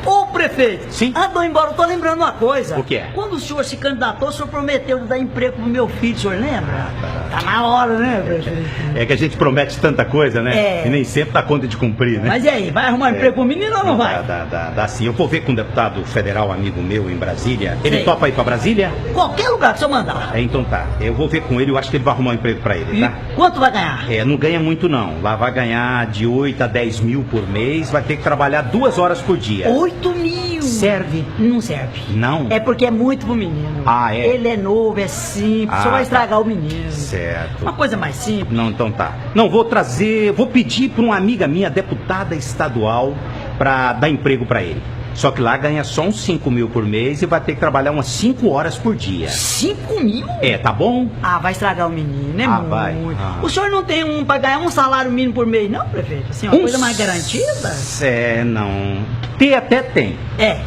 I: Ô, prefeito!
J: Sim?
I: Andou embora, eu tô lembrando uma coisa.
J: O que é?
I: Quando o senhor se candidatou, o senhor prometeu dar emprego pro meu filho, o senhor lembra? Tá na hora, né, prefeito?
J: É que a gente promete tanta coisa, né? E nem sempre dá conta de cumprir, né?
I: Mas e aí, vai arrumar emprego pro menino ou não vai?
J: Dá sim. Eu vou ver com um deputado federal amigo meu em Brasília. Ele topa ir pra Brasília?
I: Qualquer lugar que o senhor mandar.
J: Então tá. Eu vou ver com ele, eu acho que ele vai arrumar um emprego pra ele, tá?
I: Quanto vai ganhar?
J: Não ganha muito não. Lá vai ganhar de 8 a 10 mil por mês, vai ter que trabalhar 2 horas por dia.
I: 8 mil?
J: Serve?
I: Não serve.
J: Não?
I: É porque é muito pro menino.
J: Ah, é?
I: Ele é novo, é simples, só vai estragar o menino.
J: Certo.
I: Uma coisa mais simples.
J: Não, então tá. Não, vou pedir pra uma amiga minha, deputada estadual, pra dar emprego pra ele. Só que lá ganha só uns 5 mil por mês e vai ter que trabalhar umas 5 horas por dia.
I: 5 mil?
J: Tá bom?
I: Vai estragar o menino, né?
J: Vai.
I: O senhor não tem pra ganhar um salário mínimo por mês, não, prefeito? Assim, uma coisa mais garantida?
J: Não. Ter até tem.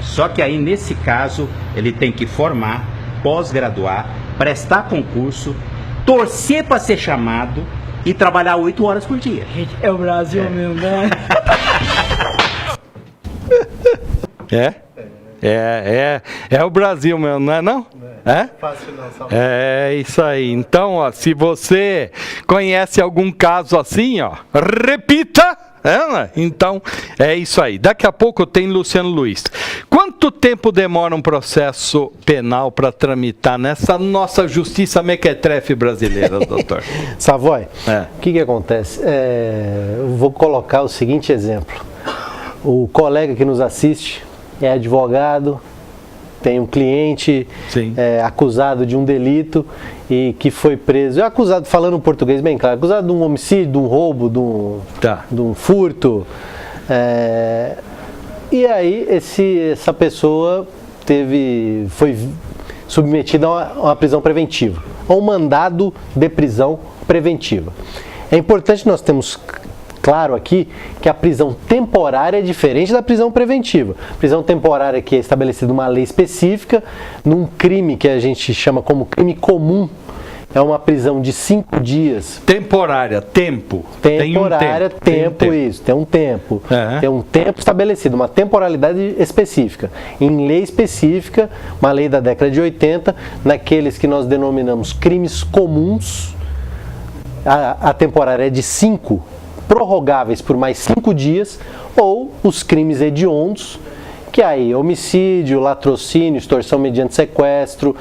J: Só que aí, nesse caso, ele tem que formar, pós-graduar, prestar concurso, torcer pra ser chamado e trabalhar 8 horas por dia.
I: Gente, é o Brasil mesmo, né?
B: É o Brasil mesmo, não é não?
C: Fácil não, Salvador.
B: É isso aí. Então, ó, se você conhece algum caso assim, ó, repita. Então, é isso aí. Daqui a pouco tem Luciano Luiz. Quanto tempo demora um processo penal para tramitar nessa nossa justiça mequetrefe brasileira, doutor?
C: Savoy, o que acontece? Eu vou colocar o seguinte exemplo. O colega que nos assiste é advogado, tem um cliente acusado de um delito e que foi preso. É acusado, falando em português bem claro, acusado de um homicídio, de um roubo, de um furto. E aí essa pessoa foi submetida a uma prisão preventiva, a um mandado de prisão preventiva. É importante nós termos claro aqui que a prisão temporária é diferente da prisão preventiva. Prisão temporária que é estabelecida numa lei específica, num crime que a gente chama como crime comum, é uma prisão de 5 dias.
B: Temporária, tempo.
C: Temporária, tempo, isso. Tem um tempo. Tem um tempo estabelecido, uma temporalidade específica. Em lei específica, uma lei da década de 80, naqueles que nós denominamos crimes comuns, a temporária é de 5, prorrogáveis por mais 5 dias, ou os crimes hediondos, que aí homicídio, latrocínio, extorsão mediante sequestro,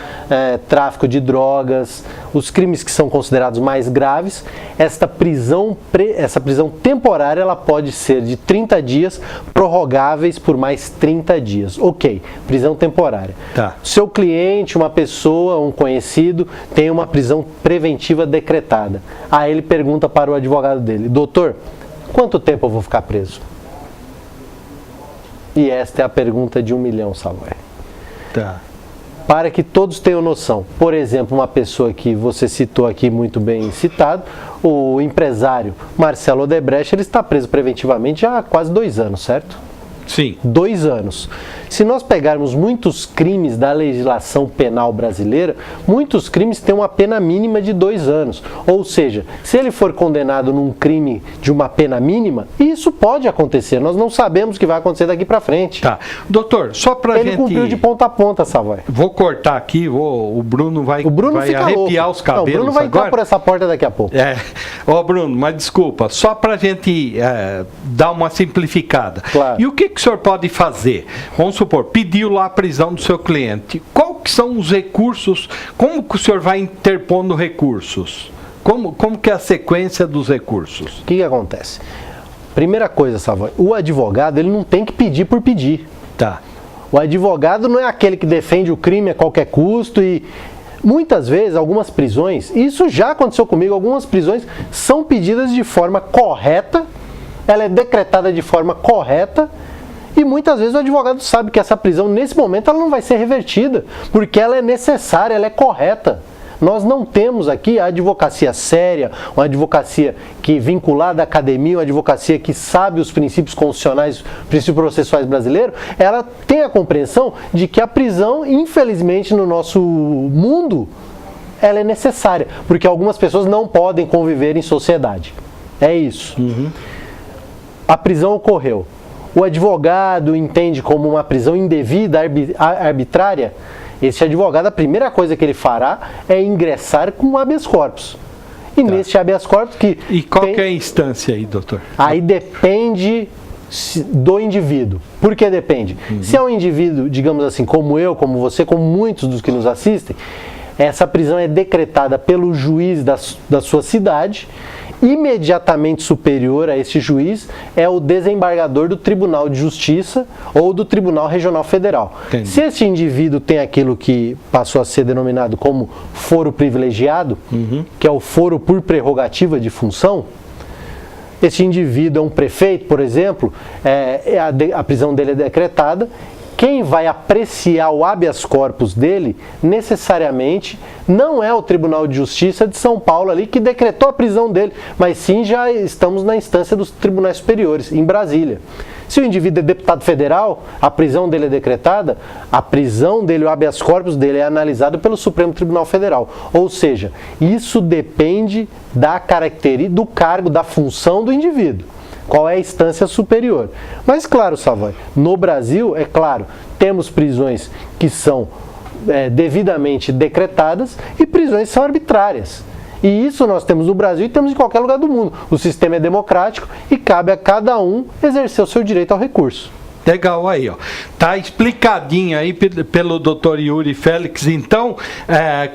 C: tráfico de drogas, os crimes que são considerados mais graves. Essa prisão temporária ela pode ser de 30 dias, prorrogáveis por mais 30 dias. Ok, prisão temporária. Seu cliente, uma pessoa, um conhecido, tem uma prisão preventiva decretada. Aí ele pergunta para o advogado dele: doutor, quanto tempo eu vou ficar preso? E esta é a pergunta de 1 milhão, Savoy. Para que todos tenham noção, por exemplo, uma pessoa que você citou aqui, muito bem citado, o empresário Marcelo Odebrecht, ele está preso preventivamente já há quase 2 anos, certo?
B: Sim.
C: 2 anos. Se nós pegarmos muitos crimes da legislação penal brasileira, muitos crimes têm uma pena mínima de 2 anos. Ou seja, se ele for condenado num crime de uma pena mínima, isso pode acontecer. Nós não sabemos o que vai acontecer daqui pra frente.
B: Doutor, só pra gente...
C: Ele cumpriu de ponta a ponta, Savoy.
B: Vou cortar aqui, o Bruno vai
C: fica
B: arrepiar
C: louco.
B: os cabelos.
C: Não, o Bruno vai entrar por essa porta daqui a pouco.
B: Bruno, mas desculpa, só pra gente dar uma simplificada.
C: Claro.
B: E o que o senhor pode fazer? Vamos supor, pediu lá a prisão do seu cliente. Qual que são os recursos? Como que o senhor vai interpondo recursos? Como que é a sequência dos recursos?
C: O que acontece? Primeira coisa, Savoy, o advogado ele não tem que pedir por pedir. O advogado não é aquele que defende o crime a qualquer custo e muitas vezes, algumas prisões, isso já aconteceu comigo, algumas prisões são pedidas de forma correta, ela é decretada de forma correta E muitas vezes o advogado sabe que essa prisão, nesse momento, ela não vai ser revertida, porque ela é necessária, ela é correta. Nós não temos aqui a advocacia séria, uma advocacia que vinculada à academia, uma advocacia que sabe os princípios constitucionais, princípios processuais brasileiros, ela tem a compreensão de que a prisão, infelizmente, no nosso mundo, ela é necessária, porque algumas pessoas não podem conviver em sociedade. É isso. A prisão ocorreu. O advogado entende como uma prisão indevida, arbitrária. Esse advogado, a primeira coisa que ele fará é ingressar com habeas corpus. E nesse habeas corpus que...
B: E qual que é a instância aí, doutor?
C: Aí depende do indivíduo. Por que depende? Se é um indivíduo, digamos assim, como eu, como você, como muitos dos que nos assistem, essa prisão é decretada pelo juiz da sua cidade. Imediatamente superior a esse juiz é o desembargador do Tribunal de Justiça ou do Tribunal Regional Federal. Entendi. Se esse indivíduo tem aquilo que passou a ser denominado como foro privilegiado, que é o foro por prerrogativa de função, esse indivíduo é um prefeito, por exemplo, a prisão dele é decretada. Quem vai apreciar o habeas corpus dele, necessariamente, não é o Tribunal de Justiça de São Paulo ali que decretou a prisão dele, mas sim já estamos na instância dos tribunais superiores, em Brasília. Se o indivíduo é deputado federal, a prisão dele é decretada, a prisão dele, o habeas corpus dele é analisado pelo Supremo Tribunal Federal. Ou seja, isso depende da característica, do cargo, da função do indivíduo. Qual é a instância superior? Mas claro, Savoy, no Brasil, é claro, temos prisões que são devidamente decretadas e prisões que são arbitrárias. E isso nós temos no Brasil e temos em qualquer lugar do mundo. O sistema é democrático e cabe a cada um exercer o seu direito ao recurso.
B: Legal aí, ó. Tá explicadinho aí pelo Dr. Yuri Félix. Então,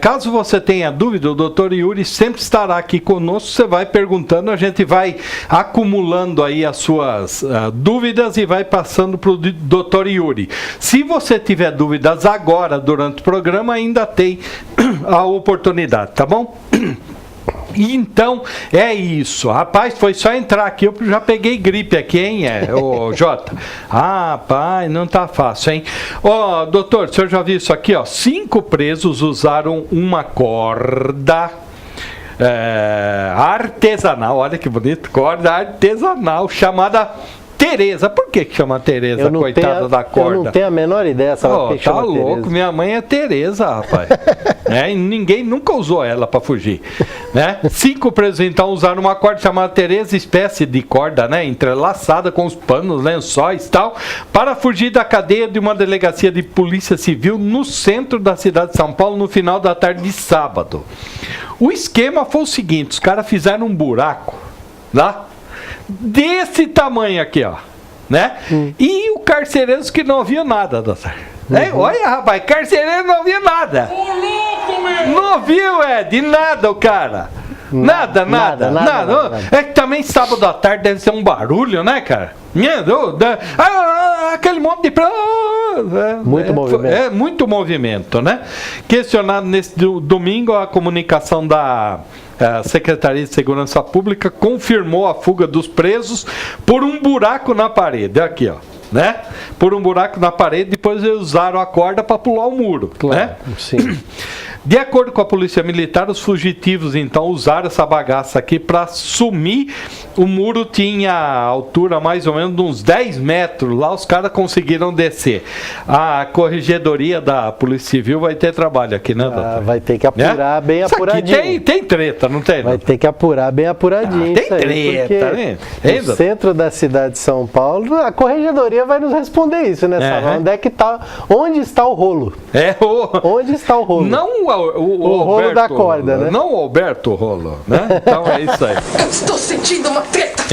B: caso você tenha dúvida, o Dr. Yuri sempre estará aqui conosco. Você vai perguntando, a gente vai acumulando aí as suas dúvidas e vai passando para o Dr. Yuri. Se você tiver dúvidas agora, durante o programa, ainda tem a oportunidade, tá bom? Então, é isso. Rapaz, foi só entrar aqui, eu já peguei gripe aqui, hein, ô Jota? Ah, pai, não tá fácil, hein? Ó, doutor, o senhor já viu isso aqui, ó? 5 presos usaram uma corda artesanal, olha que bonito, corda artesanal, chamada Tereza. Por que chama Tereza, coitada da corda?
C: Eu não tenho a menor ideia, sabe?
B: Oh, tá louco, Tereza. Minha mãe é Tereza, rapaz. E ninguém nunca usou ela para fugir. Né? 5 presos então usaram uma corda chamada Tereza, espécie de corda, né, entrelaçada com os panos, lençóis e tal, para fugir da cadeia de uma delegacia de polícia civil no centro da cidade de São Paulo no final da tarde de sábado. O esquema foi o seguinte: os caras fizeram um buraco lá desse tamanho aqui, ó, né? E o carcereiro que não via nada, doutor. Olha, rapaz, carcereiro não via nada. Não viu, de nada o cara. Nada. É que também sábado à tarde deve ser um barulho, né, cara? Aquele monte de...
C: Muito movimento.
B: Muito movimento, né? Questionado nesse domingo, a comunicação da Secretaria de Segurança Pública confirmou a fuga dos presos por um buraco na parede. Aqui, ó. Né? Por um buraco na parede, depois eles usaram a corda para pular o muro. Claro, né? Sim. De acordo com a Polícia Militar, os fugitivos então usaram essa bagaça aqui para sumir. O muro tinha altura mais ou menos de uns 10 metros. Lá os caras conseguiram descer. A corregedoria da Polícia Civil vai ter trabalho aqui, né, doutor?
C: Vai ter que apurar bem
B: isso
C: apuradinho.
B: Aqui tem treta, não tem?
C: Vai ter que apurar bem apuradinho.
B: Tem treta, né?
C: No centro da cidade de São Paulo, a corregedoria vai nos responder isso, né, Sávio? Onde está o rolo? Onde está o rolo?
B: Não o
C: rolo da corda, né?
B: Não o Alberto Rolo, né? Então é isso aí.
H: Eu estou sentindo uma treta.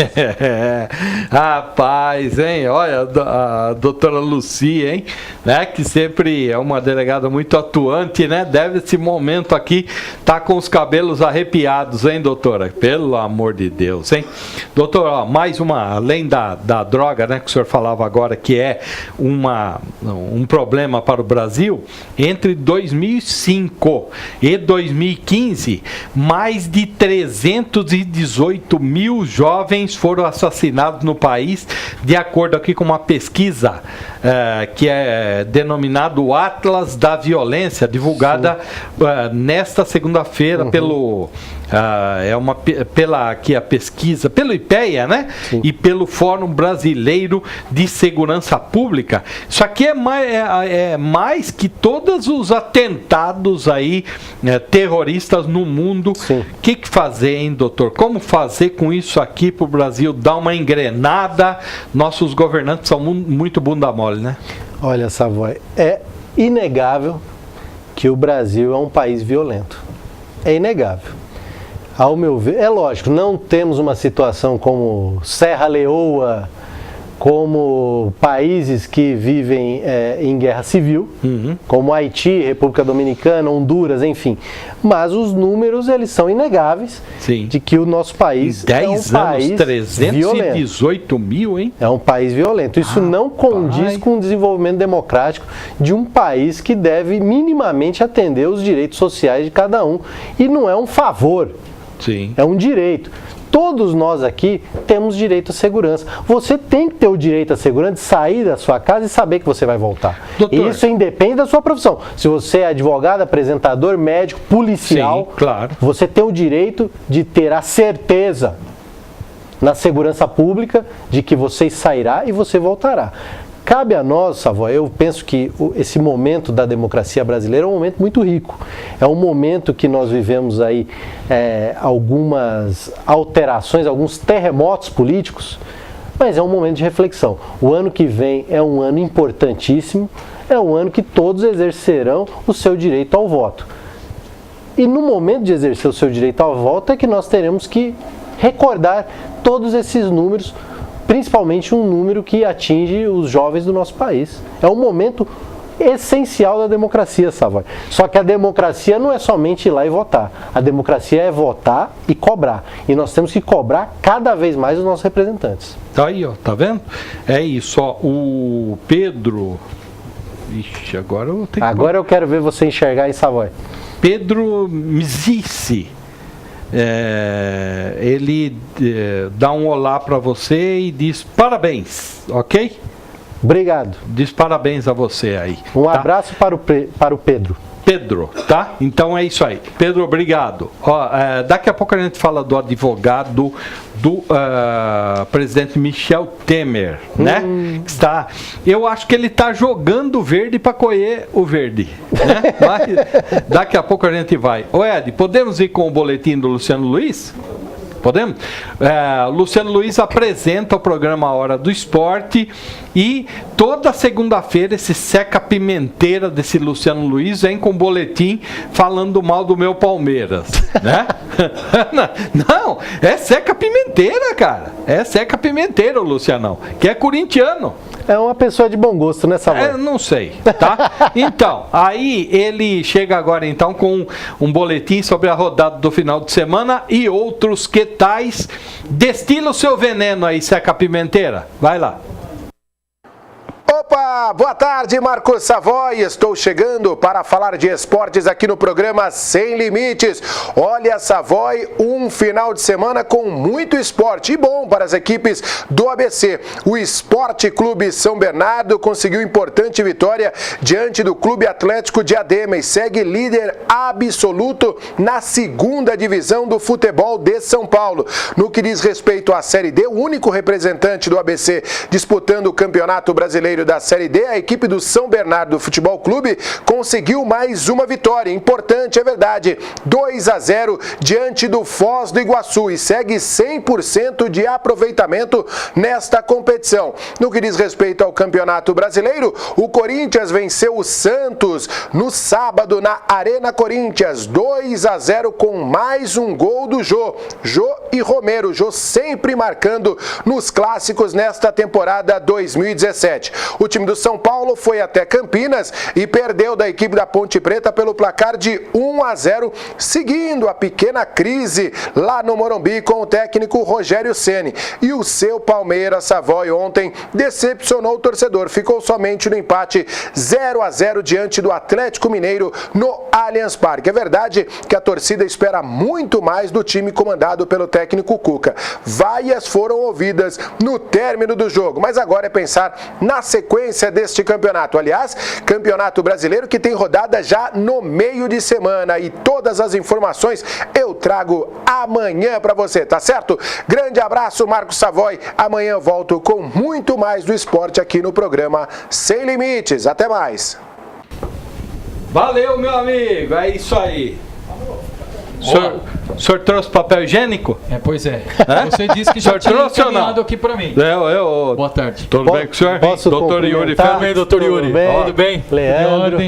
B: Rapaz, hein? Olha, a doutora Lucia, hein? Né? Que sempre é uma delegada muito atuante, né? Deve esse momento aqui tá com os cabelos arrepiados, hein, doutora? Pelo amor de Deus, hein? Doutor, ó, mais uma, além da droga, né? Que o senhor falava agora, que é um problema para o Brasil, entre 2005 e 2015, mais de 318 mil jovens foram assassinados no país, de acordo aqui com uma pesquisa que é denominado Atlas da Violência, divulgada nesta segunda-feira pelo pela aqui a pesquisa pelo IPEA, né? Sim. E pelo Fórum Brasileiro de Segurança Pública. Isso aqui é mais que todos os atentados aí terroristas no mundo. O que fazer, hein, doutor? Como fazer com isso aqui para o Brasil dar uma engrenada? Nossos governantes são muito bunda mole, né?
C: Olha, Savoy, é inegável que o Brasil é um país violento. É inegável. Ao meu ver, é lógico, não temos uma situação como Serra Leoa, como países que vivem em guerra civil, como Haiti, República Dominicana, Honduras, enfim. Mas os números, eles são inegáveis. Sim. De que o nosso país é um país
B: 318 mil, hein?
C: É um país violento. Isso não condiz com o desenvolvimento democrático de um país que deve minimamente atender os direitos sociais de cada um. E não é um favor.
B: Sim.
C: É um direito. Todos nós aqui temos direito à segurança. Você tem que ter o direito à segurança de sair da sua casa e saber que você vai voltar. Doutor, isso independe da sua profissão. Se você é advogado, apresentador, médico, policial,
B: sim, claro,
C: você tem o direito de ter a certeza na segurança pública de que você sairá e você voltará. Cabe a nós, Savoy, eu penso que esse momento da democracia brasileira é um momento muito rico. É um momento que nós vivemos aí algumas alterações, alguns terremotos políticos, mas é um momento de reflexão. O ano que vem é um ano importantíssimo, é um ano que todos exercerão o seu direito ao voto. E no momento de exercer o seu direito ao voto é que nós teremos que recordar todos esses números, principalmente um número que atinge os jovens do nosso país. É um momento essencial da democracia, Savoy. Só que a democracia não é somente ir lá e votar. A democracia é votar e cobrar. E nós temos que cobrar cada vez mais os nossos representantes.
B: Tá aí, ó, tá vendo? É isso, ó. O Pedro... Ixi, agora eu tenho que...
C: Agora eu quero ver você enxergar em Savoy.
B: Pedro Mzici. Ele dá um olá para você e diz parabéns, ok?
C: Obrigado.
B: Diz parabéns a você aí.
C: Um abraço para o Pedro.
B: Pedro, tá? Então é isso aí. Pedro, obrigado. Ó, daqui a pouco a gente fala do advogado do presidente Michel Temer, né? Eu acho que ele está jogando verde para colher o verde, né? Mas daqui a pouco a gente vai. Ô Ed, podemos ir com o boletim do Luciano Luiz? Podemos? Luciano Luiz apresenta o programa Hora do Esporte e toda segunda-feira esse seca-pimenteira desse Luciano Luiz vem com boletim falando mal do meu Palmeiras, né? Não, é seca-pimenteira, cara. É seca-pimenteira o Lucianão, que é corintiano.
C: É uma pessoa de bom gosto, né, Savoy?
B: Não sei, tá? Então, aí ele chega agora então com um boletim sobre a rodada do final de semana e outros que tais. Destila o seu veneno aí, Seca Pimenteira. Vai lá.
K: Opa, boa tarde, Marcos Savoy. Estou chegando para falar de esportes aqui no programa Sem Limites. Olha, Savoy, um final de semana com muito esporte e bom para as equipes do ABC. O Esporte Clube São Bernardo conseguiu importante vitória diante do Clube Atlético Diadema e segue líder absoluto na segunda divisão do futebol de São Paulo. No que diz respeito à Série D, o único representante do ABC disputando o Campeonato Brasileiro da Série D, a equipe do São Bernardo Futebol Clube conseguiu mais uma vitória. Importante, é verdade, 2-0 diante do Foz do Iguaçu e segue 100% de aproveitamento nesta competição. No que diz respeito ao Campeonato Brasileiro, o Corinthians venceu o Santos no sábado na Arena Corinthians, 2-0 com mais um gol do Jô e Romero. Jô sempre marcando nos clássicos nesta temporada 2017. O time do São Paulo foi até Campinas e perdeu da equipe da Ponte Preta pelo placar de 1-0, seguindo a pequena crise lá no Morumbi com o técnico Rogério Ceni. E o seu Palmeiras Savoy ontem decepcionou o torcedor, ficou somente no empate 0-0 diante do Atlético Mineiro no Allianz Parque. É verdade que a torcida espera muito mais do time comandado pelo técnico Cuca. Vaias foram ouvidas no término do jogo, mas agora é pensar na sequência deste campeonato. Aliás, campeonato brasileiro que tem rodada já no meio de semana, e todas as informações eu trago amanhã para você, tá certo? Grande abraço, Marcos Savoy. Amanhã volto com muito mais do esporte aqui no programa Sem Limites. Até mais.
B: Valeu, meu amigo. É isso aí. O senhor trouxe papel higiênico?
L: Pois é. Você disse que já tinha encaminhado aqui para mim. Boa tarde.
B: Tudo bem com o senhor? Doutor Yuri.
L: Tudo bem, doutor Yuri? Tudo bem?
C: Leandro.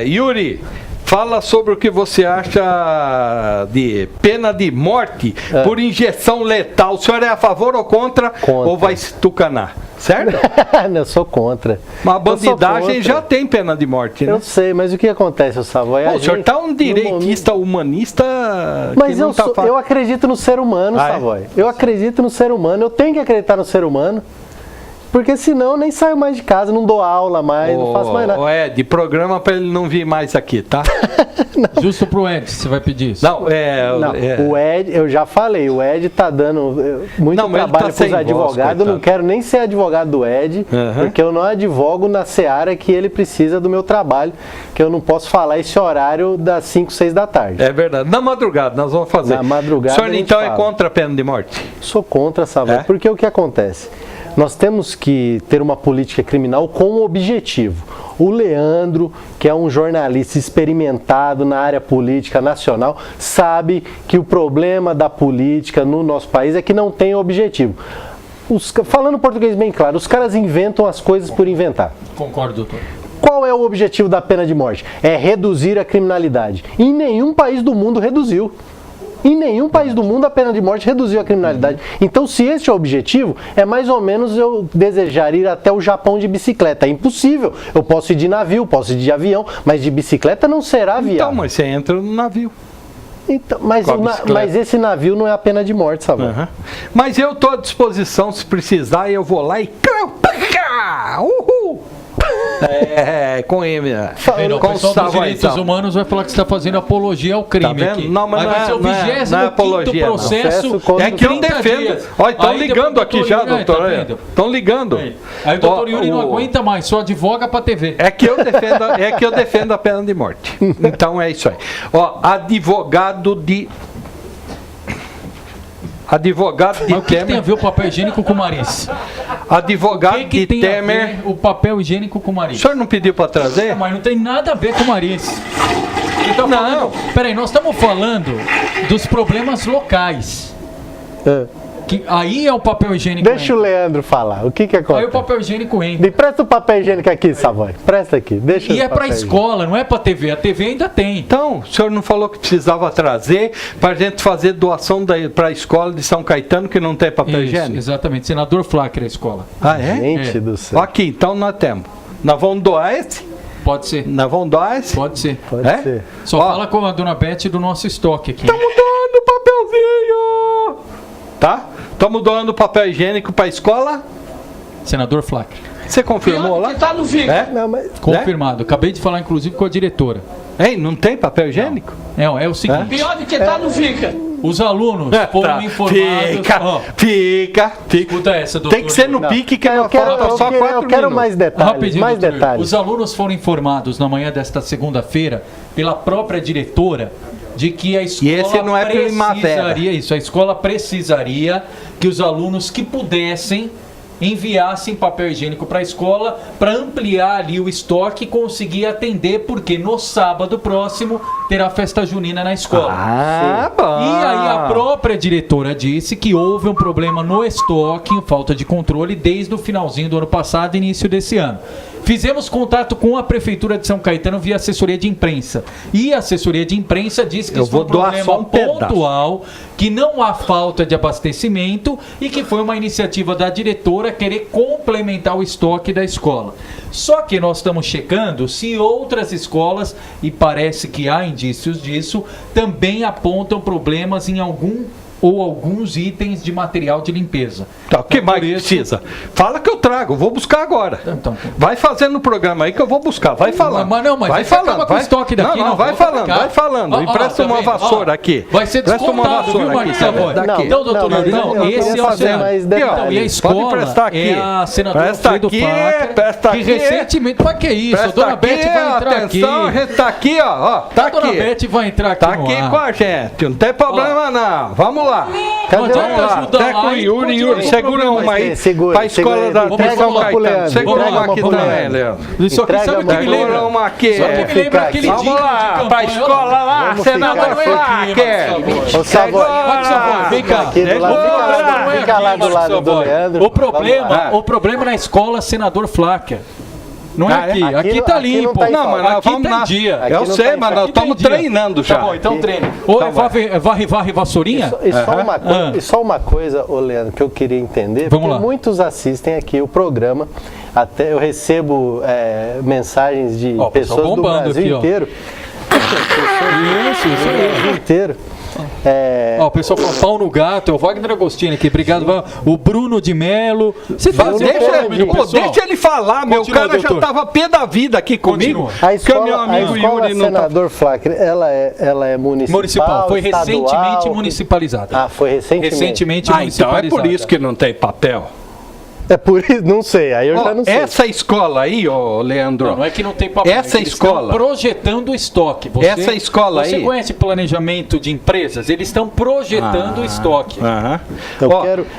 B: Yuri, fala sobre o que você acha de pena de morte por injeção letal. O senhor é a favor ou contra? Ou vai se tucanar? Certo?
C: Eu sou contra.
B: Mas a bandidagem já tem pena de morte, né?
C: Eu sei, mas o que acontece, Savoy?
B: O senhor está um direitista humanista.
C: Mas que eu acredito no ser humano, Savoy. Eu acredito no ser humano, eu tenho que acreditar no ser humano. Porque senão eu nem saio mais de casa, não dou aula mais, não faço mais nada.
B: Ed, programa para ele não vir mais aqui, tá?
L: Justo pro Ed, você vai pedir isso?
C: Não, o Ed, eu já falei, o Ed tá dando muito trabalho pros advogados, eu não quero nem ser advogado do Ed, porque eu não advogo na seara que ele precisa do meu trabalho, que eu não posso falar esse horário das 5, 6 da tarde.
B: É verdade, na madrugada nós vamos fazer.
C: Na madrugada.
B: O senhor então é contra a pena de morte?
C: Sou contra, Savoy, porque o que acontece? Nós temos que ter uma política criminal com um objetivo. O Leandro, que é um jornalista experimentado na área política nacional, sabe que o problema da política no nosso país é que não tem objetivo. Falando português bem claro, os caras inventam as coisas por inventar.
L: Concordo, doutor.
C: Qual é o objetivo da pena de morte? É reduzir a criminalidade. Em nenhum país do mundo reduziu. Em nenhum país do mundo a pena de morte reduziu a criminalidade. Então, se esse é o objetivo, é mais ou menos eu desejar ir até o Japão de bicicleta. É impossível. Eu posso ir de navio, posso ir de avião, mas de bicicleta não será viável.
B: Então, mas você entra no navio.
C: Então, mas esse navio não é a pena de morte, Savoy.
B: Mas eu estou à disposição, se precisar, eu vou lá e... Uhul! Com ele.
L: O pessoal dos direitos humanos vai falar que você está fazendo apologia ao crime aqui.
B: Não, mas
L: vai ser o 25º processo.
B: É que eu defendo. Olha, estão ligando aqui já, doutor. Estão ligando.
L: Aí o doutor Yuri não aguenta mais, só advoga para TV.
B: É que eu defendo a pena de morte. Então é isso aí. Advogado de
L: Mas o que tem a ver o papel higiênico com o Mariz?
B: Advogado de Temer.
L: O papel higiênico com o Mariz?
B: O senhor não pediu para trazer?
L: Mas não tem nada a ver com o Mariz. Não. Peraí, nós estamos falando dos problemas locais. Aí é o papel higiênico.
C: Deixa o Leandro falar. O que acontece?
L: Aí o papel higiênico entra.
C: Me presta o papel higiênico aqui, Savoy. Presta aqui. Deixa
L: e é para escola, não é para TV. A TV ainda tem.
B: Então, o senhor não falou que precisava trazer para a gente fazer doação para a escola de São Caetano que não tem papel higiênico?
L: Exatamente. Senador Flávio é a escola.
C: Gente do céu.
B: Aqui, então nós temos. Nós vamos doar esse?
L: Pode ser.
B: Nós vamos doar esse?
L: Pode ser.
C: Pode ser.
L: Só fala com a dona Beth do nosso estoque aqui.
B: Estamos doando papelzinho! Tá? Estamos doando papel higiênico para a escola?
L: Senador Flávio.
B: Você confirmou lá?
H: Tá no fica.
L: Confirmado. Acabei de falar, inclusive, com a diretora.
B: Não tem papel higiênico?
L: É o seguinte.
H: Pior do que tá no fica.
L: Os alunos foram informados.
B: Fica.
L: Escuta essa, doutor.
B: Tem que ser no pique que
C: eu quero só 4 minutos. Eu quero mais detalhes.
L: Rapidinho, mais detalhes. Os alunos foram informados na manhã desta segunda-feira pela própria diretora de que a escola a escola precisaria que os alunos que pudessem enviassem papel higiênico para a escola para ampliar ali o estoque e conseguir atender, porque no sábado próximo terá festa junina na escola.
B: Bom.
L: E aí a própria diretora disse que houve um problema no estoque, falta de controle desde o finalzinho do ano passado e início desse ano. Fizemos contato com a Prefeitura de São Caetano via assessoria de imprensa. E a assessoria de imprensa disse que isso foi um problema pontual, que não há falta de abastecimento e que foi uma iniciativa da diretora querer complementar o estoque da escola. Só que nós estamos checando se outras escolas, e parece que há indícios disso, também apontam problemas em alguns itens de material de limpeza.
B: Tá, o que mais precisa? Fala que eu trago, vou buscar agora. Vai fazendo o programa aí que eu vou buscar, vai falando.
L: Mas
B: vai falando,
L: com o estoque daqui.
B: Não, vai falando. Empresta uma vassoura aqui.
L: Vai ser descontado, viu, Marcos Savoy? Então, doutor Nardão, esse é o cenário. E a escola é a senadora Alfredo Faca, que recentemente... Mas que isso? A dona Beth vai entrar aqui.
B: Tá aqui, ó. Tá aqui.
L: A dona Beth vai entrar aqui.
B: Tá aqui com a gente, não tem problema não. Vamos lá.
L: Vamos lá.
B: Até com o Yuri, segura uma aí pra escola da São Caetano. Segura uma aqui também, Leandro.
L: Isso aqui sabe o que me lembra?
B: Segura uma aqui.
L: Só que me lembra aquele dia.
B: Vamos lá, pra escola lá, senador Flacker.
C: Ô, Savoy,
L: vem cá.
C: Fica lá do lado do Leandro.
L: O problema na escola, senador Flacker. Não é aqui. Aqui tá limpo.
B: Não, mas nós vamos lá. Eu sei, mas nós estamos treinando já.
L: Tá bom, então treine. Ou varre vassourinha?
C: E só uma coisa, ô Leandro, que eu queria entender.
L: Vamos
C: porque
L: lá.
C: Muitos assistem aqui o programa. Até eu recebo mensagens de pessoas do Brasil inteiro. Isso aí. Inteiro.
L: O pessoal falou pau no gato, é o Wagner Agostini aqui, obrigado. O Bruno de Melo.
B: Deixa ele falar, meu. O cara já estava pé da vida aqui comigo.
C: A escola Senador Flacker, ela é municipal.
L: Foi recentemente municipalizada.
C: Foi recentemente
B: Então
C: municipalizada.
B: é por isso que não tem papel.
C: É por isso, não sei, aí eu já não sei.
B: Essa escola aí, ô Leandro.
L: Não é que não tem papel.
B: Essa escola.
L: Estão projetando o estoque.
B: Essa escola aí.
L: Você conhece planejamento de empresas? Eles estão projetando o estoque.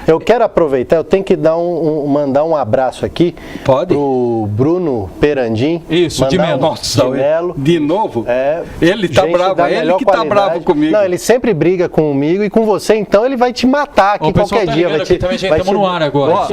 C: Eu quero aproveitar, eu tenho que mandar um abraço aqui.
B: Pode?
C: Pro Bruno Perandim.
L: Isso, de Melo.
C: Nossa, de Melo.
B: De novo? Ele tá bravo, ele que tá bravo comigo.
C: Não, ele sempre briga comigo e com você, então ele vai te matar aqui qualquer dia.
L: Estamos no ar agora.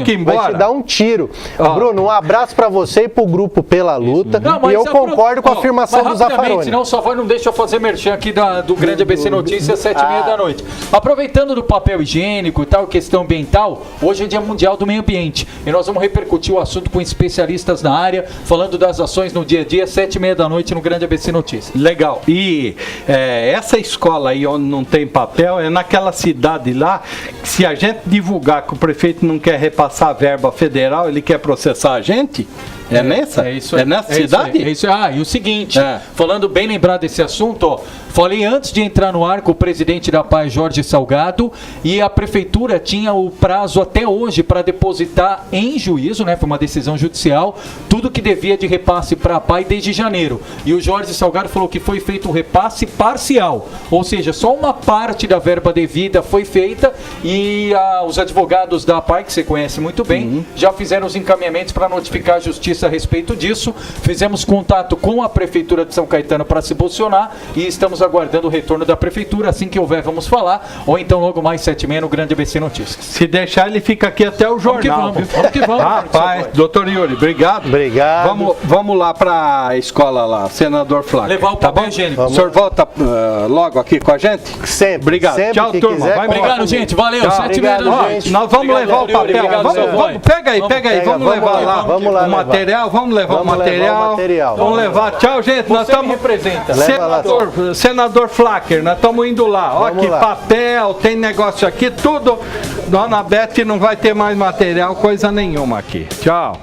B: Que ir embora.
C: Vai te dar um tiro. Bruno, um abraço pra você e pro grupo Pela Luta. E eu concordo com a afirmação do Zaffaroni.
L: Senão só não deixa eu fazer merchan aqui do Grande ABC Notícias, 7h30 da noite. Aproveitando do papel higiênico e tal, questão ambiental, hoje é Dia Mundial do Meio Ambiente. E nós vamos repercutir o assunto com especialistas na área, falando das ações no dia a dia, 7h30 da noite no Grande ABC Notícias.
B: Legal. E essa escola aí onde não tem papel, é naquela cidade lá, que se a gente divulgar que o prefeito não quer repassar a verba federal, ele quer processar a gente? É nessa? É nessa cidade?
L: É isso. E o seguinte, falando bem lembrado desse assunto, falei antes de entrar no ar com o presidente da PAI, Jorge Salgado, e a prefeitura tinha o prazo até hoje para depositar em juízo, foi uma decisão judicial, tudo que devia de repasse para a PAI desde janeiro. E o Jorge Salgado falou que foi feito um repasse parcial, ou seja, só uma parte da verba devida foi feita e os advogados da PAI, que você conhece muito bem, já fizeram os encaminhamentos para notificar a justiça a respeito disso. Fizemos contato com a Prefeitura de São Caetano para se posicionar e estamos aguardando o retorno da Prefeitura. Assim que houver, vamos falar. Ou então logo mais 7h30 no Grande ABC Notícias.
B: Se deixar, ele fica aqui até o jornal.
L: Vamos que vamos.
B: Rapaz, doutor Yuri, obrigado. Vamos lá para a escola lá, senador Flacker.
L: Levar o papel higiênico.
B: O senhor volta logo aqui com a gente?
C: Sempre.
B: Obrigado.
C: Sempre.
B: Tchau, turma.
L: Obrigado, gente. Valeu. 7h30 da noite.
B: Nós vamos levar o papel. Pega aí. Vamos levar lá.
C: Vamos lá.
B: O material. Vamos levar o material. Vamos levar. Tchau, gente. Nós estamos. Senador Flacker, nós estamos indo lá. Ó, que papel, tem negócio aqui, tudo. Dona Beth não vai ter mais material, coisa nenhuma aqui. Tchau.